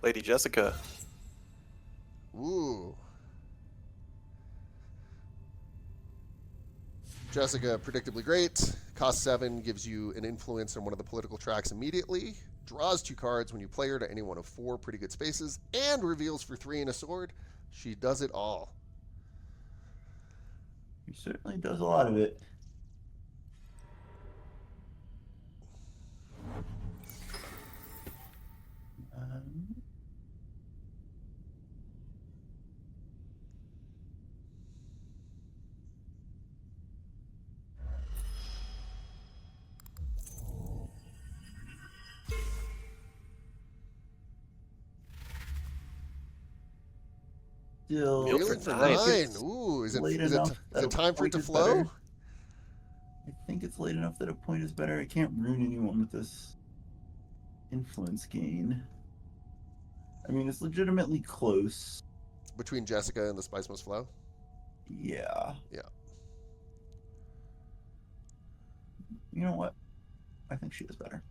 Lady Jessica. Ooh. Jessica, predictably great. Cost 7, gives you an influence on one of the political tracks immediately. Draws 2 cards when you play her to any one of 4 pretty good spaces. And reveals for 3 and a sword. She does it all. He certainly does a lot of it. Still, Meal Reeling for for 9. 9. Ooh, is late it enough that a time for it point to is flow? better. I think it's late enough that a point is better. I can't ruin anyone with this influence gain. I mean, it's legitimately close. Between Jessica and the Spice Must Flow? Yeah. Yeah. You know what? I think she is better.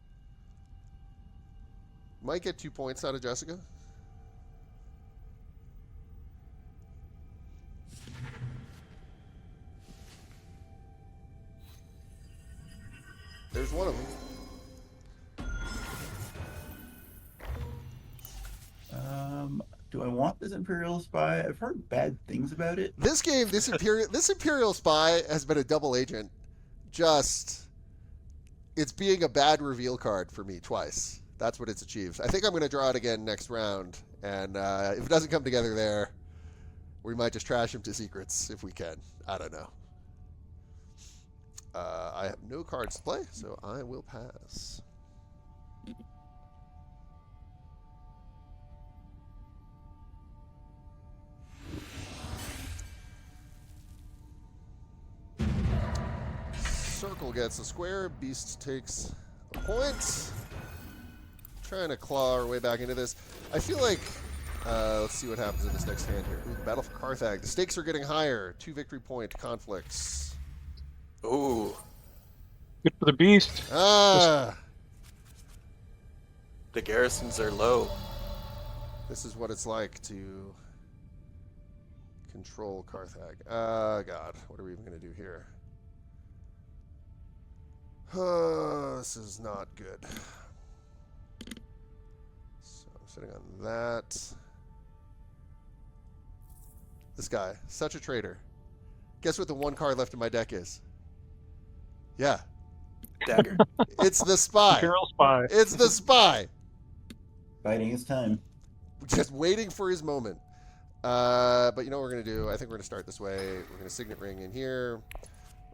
Might get 2 points out of Jessica. There's one of them. Do I want this Imperial Spy? I've heard bad things about it. This game, this Imperial Spy has been a double agent. It's being a bad reveal card for me twice. That's what it's achieved. I think I'm going to draw it again next round, and if it doesn't come together there, we might just trash him to secrets if we can. I don't know. I have no cards to play, so I will pass. Circle gets a square. Beast takes a point. Trying to claw our way back into this. I feel like, let's see what happens in this next hand here. Ooh, the Battle for Carthage. The stakes are getting higher. 2 victory point conflicts. Ooh. Good for the beast. Ah! The garrisons are low. This is what it's like to control Carthage. God. What are we even going to do here? This is not good. So I'm sitting on that. This guy, such a traitor. Guess what the 1 card left in my deck is? Yeah. Dagger. It's the spy. Imperial Spy. It's the spy. Biding his time. Just waiting for his moment. But you know what we're going to do? I think we're going to start this way. We're going to Signet Ring in here.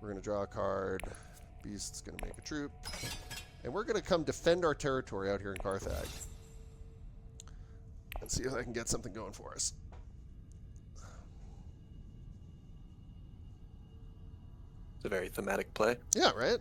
We're going to draw a card. Beast's going to make a troop. And we're going to come defend our territory out here in Carthage. And see if I can get something going for us. It's a very thematic play. Yeah, right?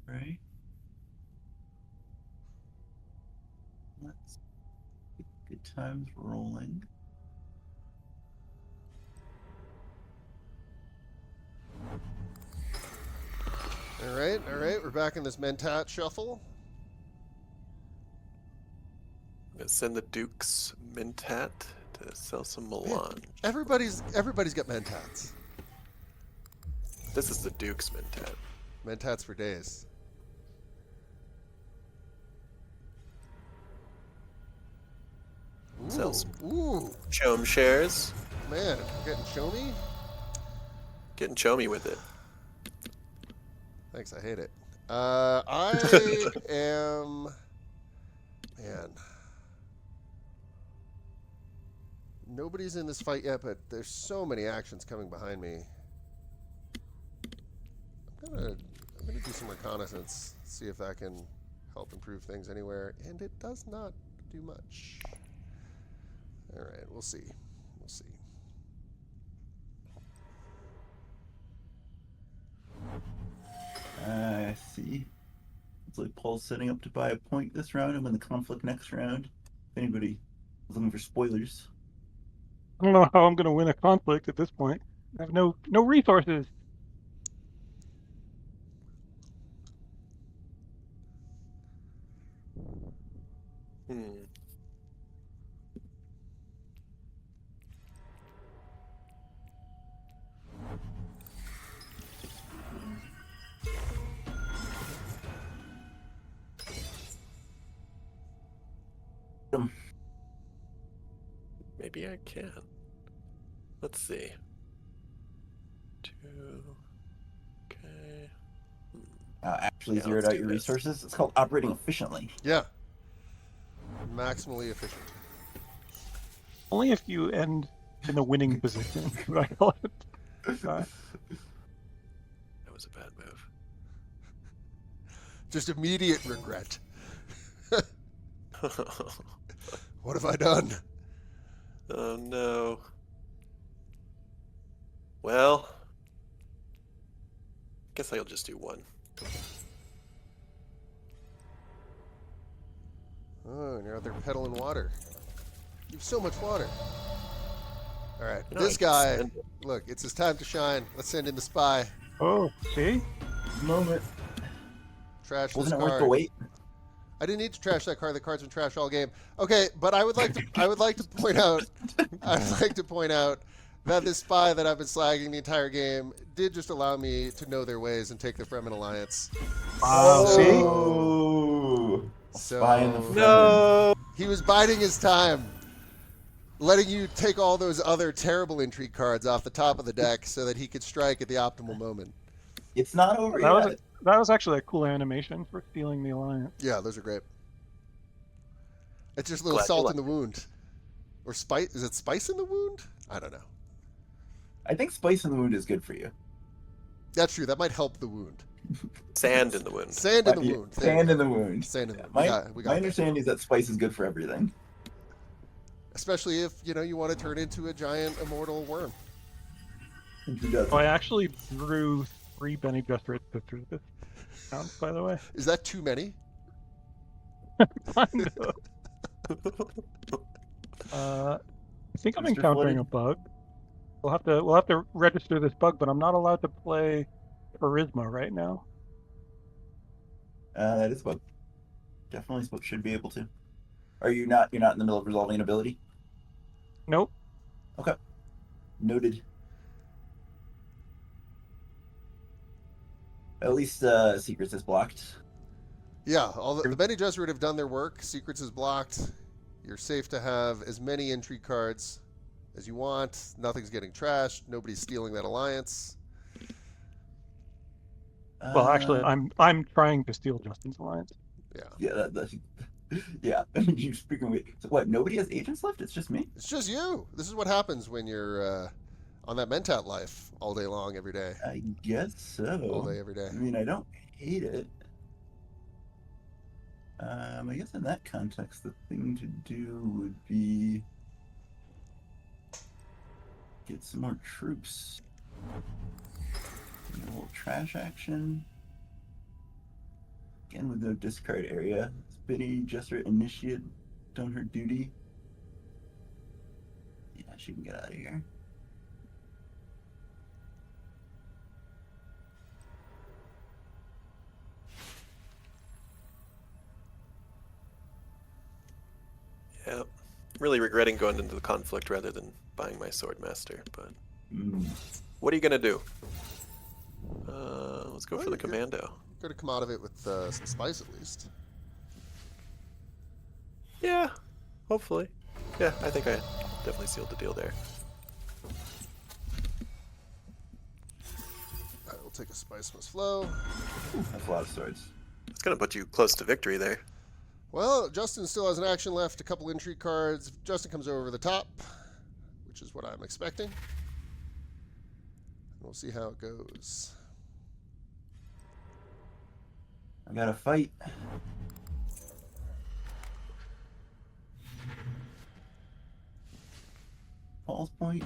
Right? Let's get good times rolling. All right. We're back in this Mentat shuffle. I'm gonna send the Duke's Mintat to sell some melange. Everybody's got Mentats. This is the Duke's Mentat. Mentats for days. Ooh, Sells. ooh, Chome shares. man, we're getting show me. Getting chomey with it. Thanks, I hate it. I am, man. Nobody's in this fight yet, but there's so many actions coming behind me. I'm gonna do some reconnaissance, see if that can help improve things anywhere, and it does not do much. All right, we'll see. We'll see. I see. Looks like Paul's setting up to buy a point this round and win the conflict next round. If anybody is looking for spoilers. I don't know how I'm going to win a conflict at this point. I have no resources. Hmm. Maybe I can. Let's see. 2. Okay. Actually Yeah, zeroed let's out do your this. resources. It's called operating efficiently. Yeah. Maximally efficient. Only if you end in the winning position. I call it. That was a bad move. Just immediate regret. What have I done? Oh no. Well, guess I'll just do 1. Oh, and you're out there peddling water. You have so much water. All right, You know, this I can guy, send it. look, it's his time to shine. Let's send in the spy. Oh, see? Moment. Trash this Wasn't it worth the card. wait? I didn't need to trash that card. The card's been trashed all game. Okay, but I would like to point out that this spy that I've been slagging the entire game did just allow me to know their ways and take the Fremen alliance. Wow, see? Oh, So spy in the Fremen. No. he was biding his time, letting you take all those other terrible intrigue cards off the top of the deck so that he could strike at the optimal moment. It's not over That yet. was actually a cool animation for stealing the alliance. Yeah, those are great. It's just a little Glad you salt liked in the wound. Or spice? Is it spice in the wound? I don't know. I think spice in the wound is good for you. That's true. That might help the wound. Sand in the wind. Sand in the Yeah, wound. There you Sand go. in the wound. Sand in the Yeah, wound. We got my that. understanding is that spice is good for everything. Especially if, you want to turn into a giant immortal worm. Who doesn't? Oh, I actually drew 3 Benny Gesserit sisters this round, by the way. Is that too many? Kind of. I think I'm Mr. encountering Flooded? a bug. We'll have to register this bug, but I'm not allowed to play Charisma right now. That is what definitely should be able to. Are you not? You're not in the middle of resolving an ability. Nope. Okay. Noted. At least Secrets is blocked. Yeah, all the Bene Gesserit have done their work. Secrets is blocked. You're safe to have as many intrigue cards as you want. Nothing's getting trashed. Nobody's stealing that alliance. Well, actually, I'm trying to steal Justin's alliance. Yeah. Yeah, yeah. You speaking with so what? Nobody has agents left. It's just me. It's just you. This is what happens when you're on that Mentat life all day long, every day. I guess so. All day, every day. I mean, I don't hate it. I guess in that context, the thing to do would be get some more troops. A little trash action. Again, with no discard area. Biddy, Gesserit, Initiate, done her duty. Yeah, she can get out of here. Yeah. Really regretting going into the conflict rather than buying my Swordmaster, but Mm. what are you gonna do? Let's go Well, for the you're commando. going to come out of it with some spice at least. Yeah, hopefully. Yeah, I think I definitely sealed the deal there. All right, we'll take a spice must flow. That's a lot of swords. It's gonna put you close to victory there. Well, Justin still has an action left, a couple intrigue cards. Justin comes over the top, which is what I'm expecting. We'll see how it goes. I gotta fight. Paul's point.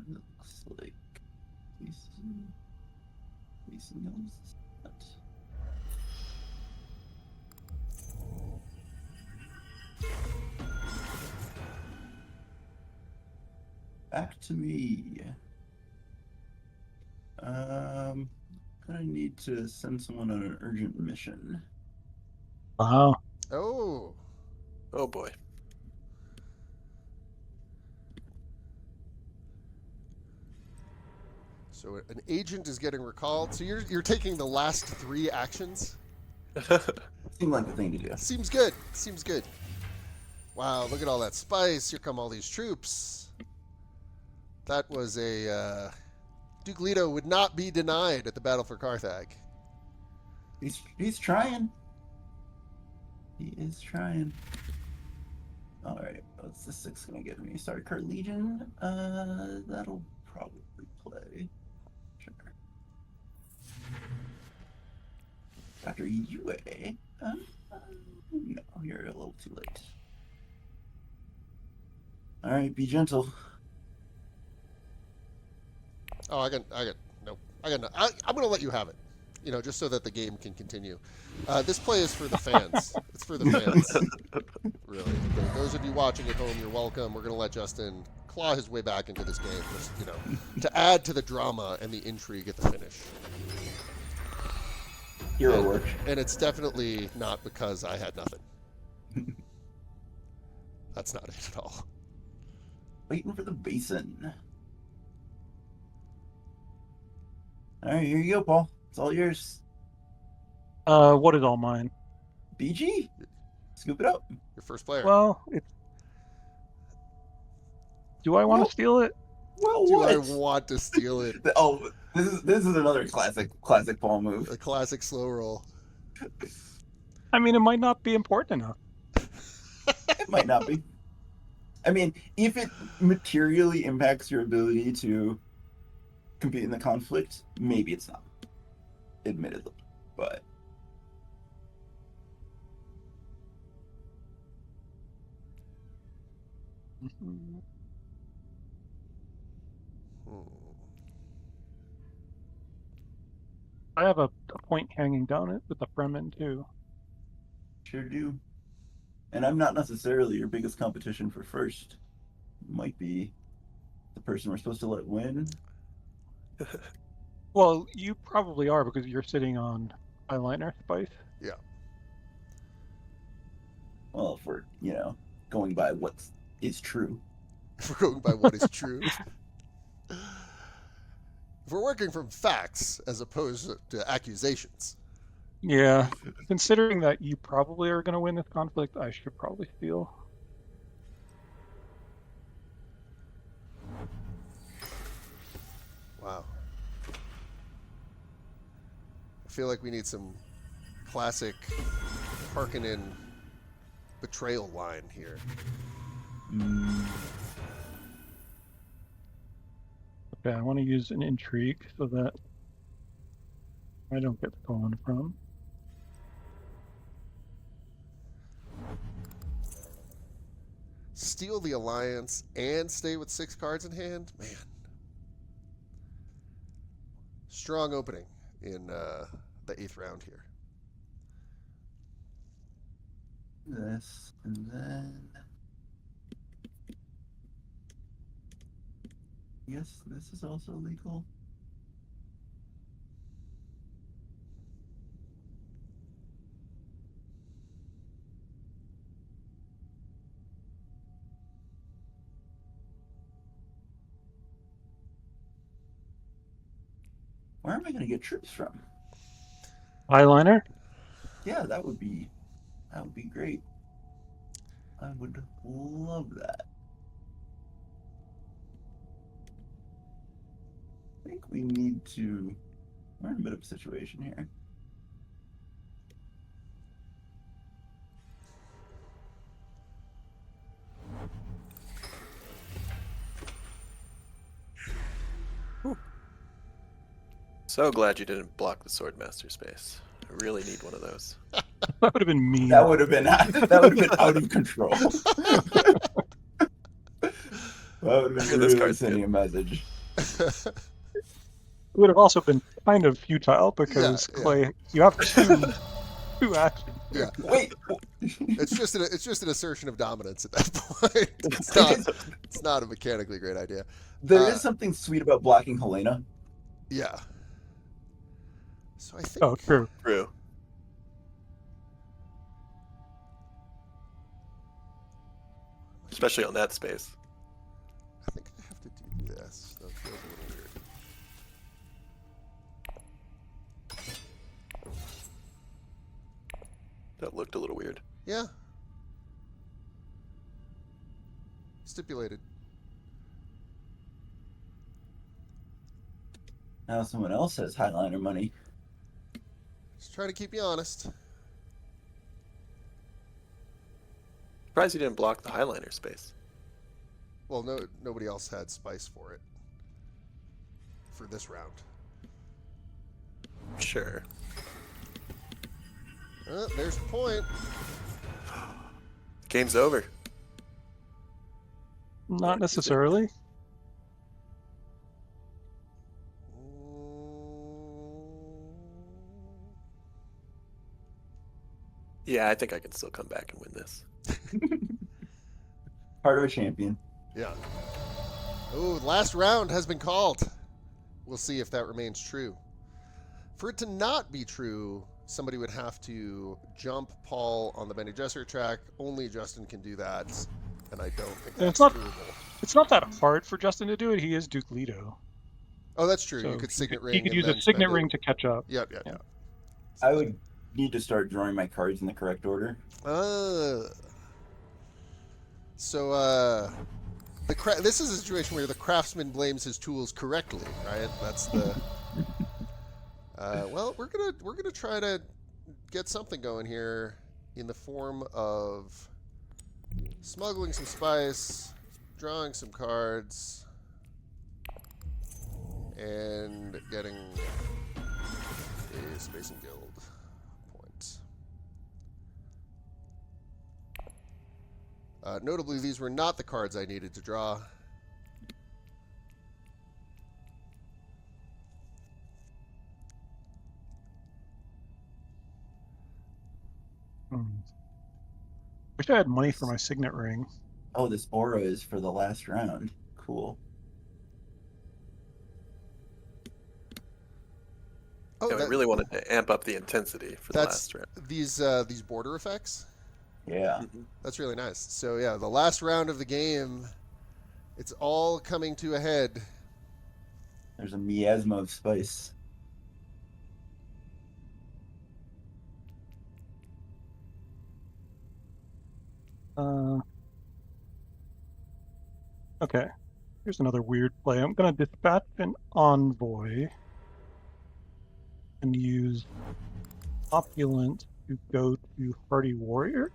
Looks like Lisa knows that. Back to me. Gonna need to send someone on an urgent mission. Wow. Oh, Oh boy. so an agent is getting recalled. So you're taking the last 3 actions. Seemed like the thing to do. Seems good. Seems good. Wow, look at all that spice. Here come all these troops. That was a Duke Leto would not be denied at the Battle for Carthage. He's trying. He is trying. All right, what's the 6 gonna get me? Sarkar Legion. That'll probably play. Sure. Dr. Yue. No, you're a little too late. All right, be gentle. Oh, I'm going to let you have it. You know, just so that the game can continue. This play is for the fans. It's for the fans. Really. Those of you watching at home, you're welcome. We're going to let Justin claw his way back into this game, just, you know, to add to the drama and the intrigue at the finish. Hero work. And it's definitely not because I had nothing. That's not it at all. Waiting for the basin. All right, here you go, Paul. It's all yours. What is all mine? BG? Scoop it up. Your first player. Well, it's. Do I want Well, to steal it? Well, Do what? I want to steal it? Oh, this is another classic Paul move. A classic slow roll. I mean, it might not be important enough. It might not be. I mean, if it materially impacts your ability to compete in the conflict, maybe it's not. Admittedly, but Mhm. I have a point hanging down it with the Fremen too. sure do. And I'm not necessarily your biggest competition for first. Might be the person we're supposed to let win. Well, you probably are because you're sitting on eyeliner spice. Yeah. Well, if we're, going by what is true. If we're going by what is true. If we're working from facts as opposed to accusations. Yeah, considering that you probably are going to win this conflict, I should probably steal. Wow. I feel like we need some classic Harkonnen betrayal line here. Okay, I want to use an intrigue so that I don't get stolen from. Steal the alliance and stay with 6 cards in hand? Man. Strong opening in the 8th round here. This and then Yes, this is also legal. Where am I going to get troops from? Eyeliner? Yeah, that would be great. I would love that. I think we need to. We're in a bit of a situation here. So glad you didn't block the Swordmaster space. I really need one of those. That would have been mean. That would have been out of control. That would have been This really card's sending good. a message. It would have also been kind of futile because Clay, you have two actions. Yeah. Wait, It's just an assertion of dominance at that point. It's not a mechanically great idea. there is something sweet about blocking Helena. Yeah. So I think. Oh, true. True. Especially on that space. I think I have to do this. That feels a little weird. That looked a little weird. Yeah. Stipulated. Now someone else has Highliner money. Just trying to keep you honest. Surprised you didn't block the Highliner space. Well, nobody else had spice for it. For this round. Sure. There's the point. Game's over. Not necessarily. Yeah, I think I can still come back and win this. Part of a champion. Yeah. Oh, last round has been called. We'll see if that remains true. For it to not be true, somebody would have to jump Paul on the Benny Gesserit track. Only Justin can do that, and I don't think that's doable. It's not that hard for Justin to do it. He is Duke Leto. Oh, that's true. So you could signet ring. He could and use then a signet spend it. ring to catch up. Yep. Yeah. I would need to start drawing my cards in the correct order. So this is a situation where the craftsman blames his tools correctly, right? That's the. Well, we're gonna try to get something going here in the form of smuggling some spice, drawing some cards, and getting a Space and Guild point. Notably, these were not the cards I needed to draw. Wish I had money for my signet ring. Oh, this aura is for the last round. Cool. Oh, Yeah, we really wanted to amp up the intensity for the that's last round. these border effects. Yeah. That's really nice. So yeah, the last round of the game, it's all coming to a head. There's a miasma of spice. Okay. Here's another weird play. I'm gonna dispatch an envoy and use opulent to go to Hardy Warrior.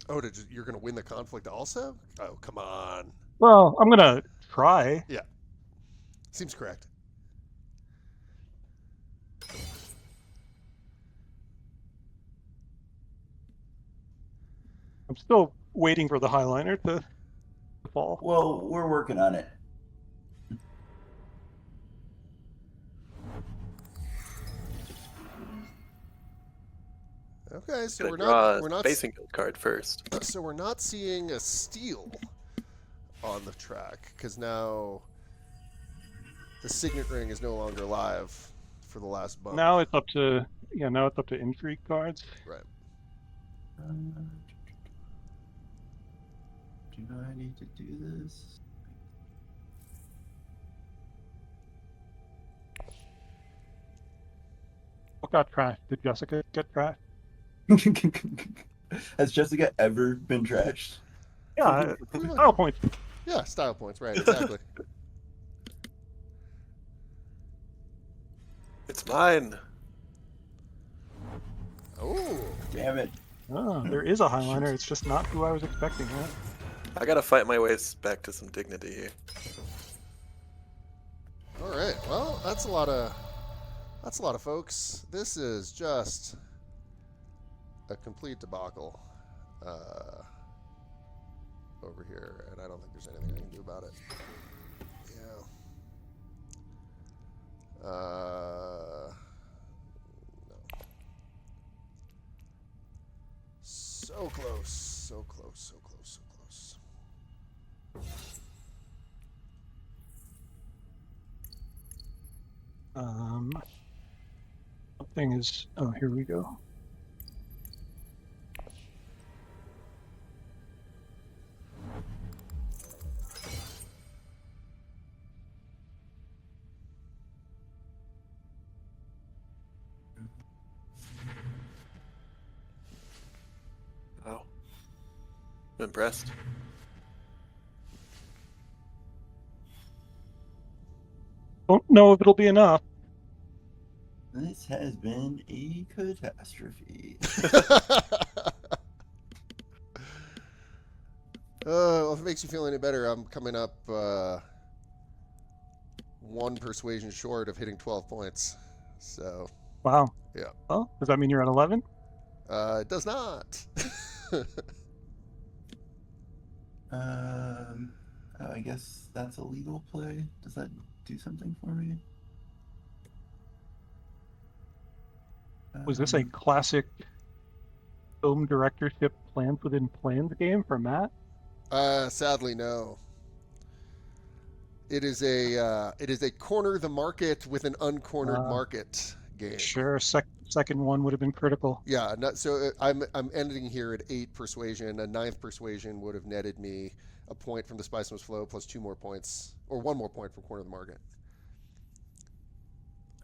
Oh, you're going to win the conflict also? Oh, come on. Well, I'm gonna try. Yeah. Seems correct. I'm still waiting for the Highliner to fall. Well, we're working on it. Okay, so Gonna we're draw not a Spacing Guild card first. so we're not seeing a steal on the track because now the Signet Ring is no longer alive for the last bump. Now it's up to Intrigue cards. Right. Do I need to do this? What got trashed? Did Jessica get trashed? Has Jessica ever been trashed? Yeah, style points. Yeah, style points. Right. Exactly. It's mine. Oh. Damn it. Oh, there is a Highliner. It's just not who I was expecting. Huh? I gotta fight my way back to some dignity here. All right. Well, that's a lot of folks. This is just a complete debacle over here, and I don't think there's anything I can do about it. Yeah. No. So close. So close. So close. So close. Something is. Oh, here we go. Wow. I'm impressed. Don't know if it'll be enough. This has been a catastrophe. Well, if it makes you feel any better, I'm coming up one persuasion short of hitting 12 points. So, Wow. yeah. Well, does that mean you're at 11? It does not. I guess that's a legal play. Does that do something for me? Was this a classic film directorship plans within plans game for Matt? Sadly, no. It is a corner the market with an uncornered market game. Sure, second one would have been critical. Yeah, so I'm ending here at 8 persuasion. A 9th persuasion would have netted me a point from the Spice Must Flow plus 2 more points, or 1 more point from corner of the market.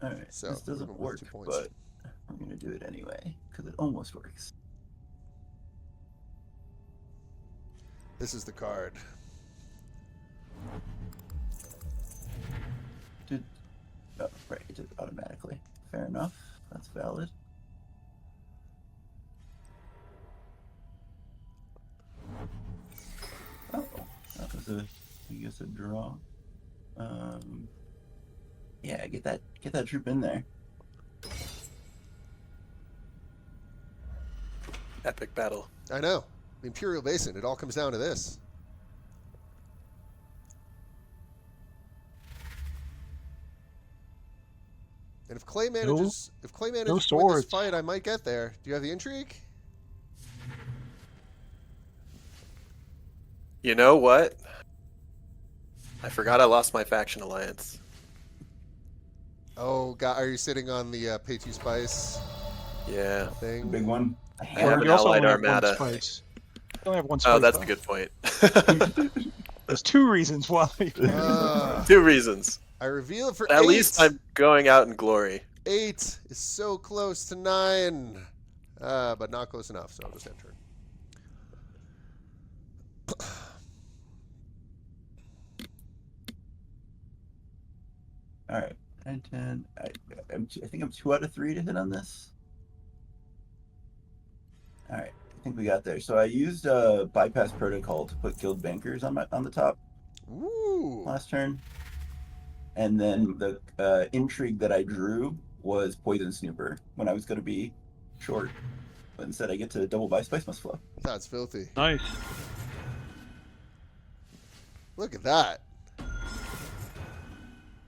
All right, So this doesn't work, but I'm going to do it anyway because it almost works. This is the card. Oh, right, it did automatically. Fair enough. That's valid. Oh, that was I guess a draw. Yeah, get that troop in there. Epic battle. I know. The Imperial Basin. It all comes down to this. And if Clay manages to win this fight, I might get there. Do you have the intrigue? You know what? I forgot I lost my faction alliance. Oh God, are you sitting on the pay 2 spice Yeah. thing? The big one. I have an you also allied only have one armada. spice. You only have one spice. Oh, that's though. a good point. There's 2 reasons why. 2 reasons. I reveal for At 8. least I'm going out in glory. 8 is so close to 9, but not close enough. So I'll just enter. All right, 9, 10. I think I'm 2 out of 3 to hit on this. All right, I think we got there. So I used bypass protocol to put guild bankers on the top. Ooh. Last turn, and then the intrigue that I drew was poison snooper when I was going to be short, but instead I get to double buy Spice Must Flow. That's filthy. Nice. Look at that.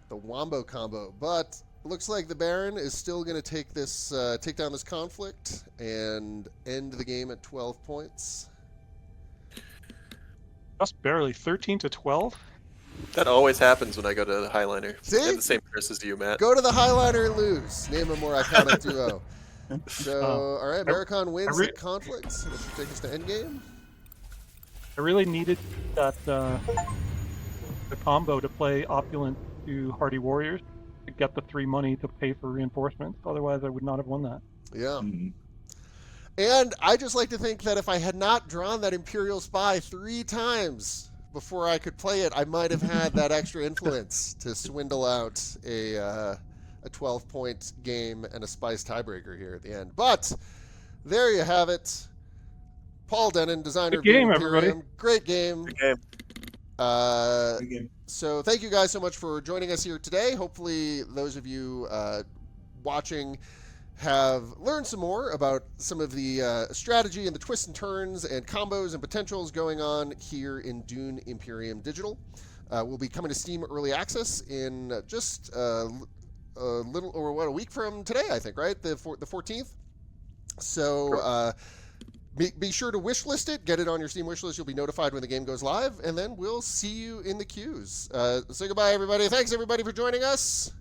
The Wombo combo. But looks like the Baron is still going to take down this conflict and end the game at 12 points. Just barely 13 to 12. That always happens when I go to the Highliner. See? I have the same curse as you, Matt. Go to the Highliner and lose. Name a more iconic duo. So, all right, Maricon wins the conflict. That should take us to endgame. I really needed that the combo to play Opulent to Hardy Warriors to get the 3 money to pay for reinforcements. Otherwise, I would not have won that. Yeah. And I just like to think that if I had not drawn that Imperial Spy 3 times before I could play it, I might have had that extra influence to swindle out a 12-point game and a Spice tiebreaker here at the end. But there you have it. Paul Denon, designer Good game, of Imperium. everybody. Great game. Good game. Good game. So thank you guys so much for joining us here today. Hopefully those of you watching have learned some more about some of the strategy and the twists and turns and combos and potentials going on here in Dune Imperium Digital. We'll be coming to Steam Early Access in just a little over a week from today, I think, right? The 14th. So be sure to wishlist it, get it on your Steam wishlist. You'll be notified when the game goes live, and then we'll see you in the queues. Say goodbye, everybody. Thanks, everybody, for joining us.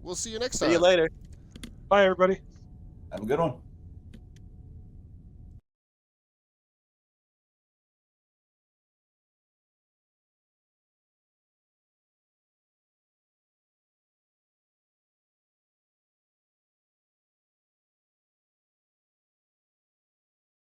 We'll see you next time. See you later. Bye, everybody. Have a good one.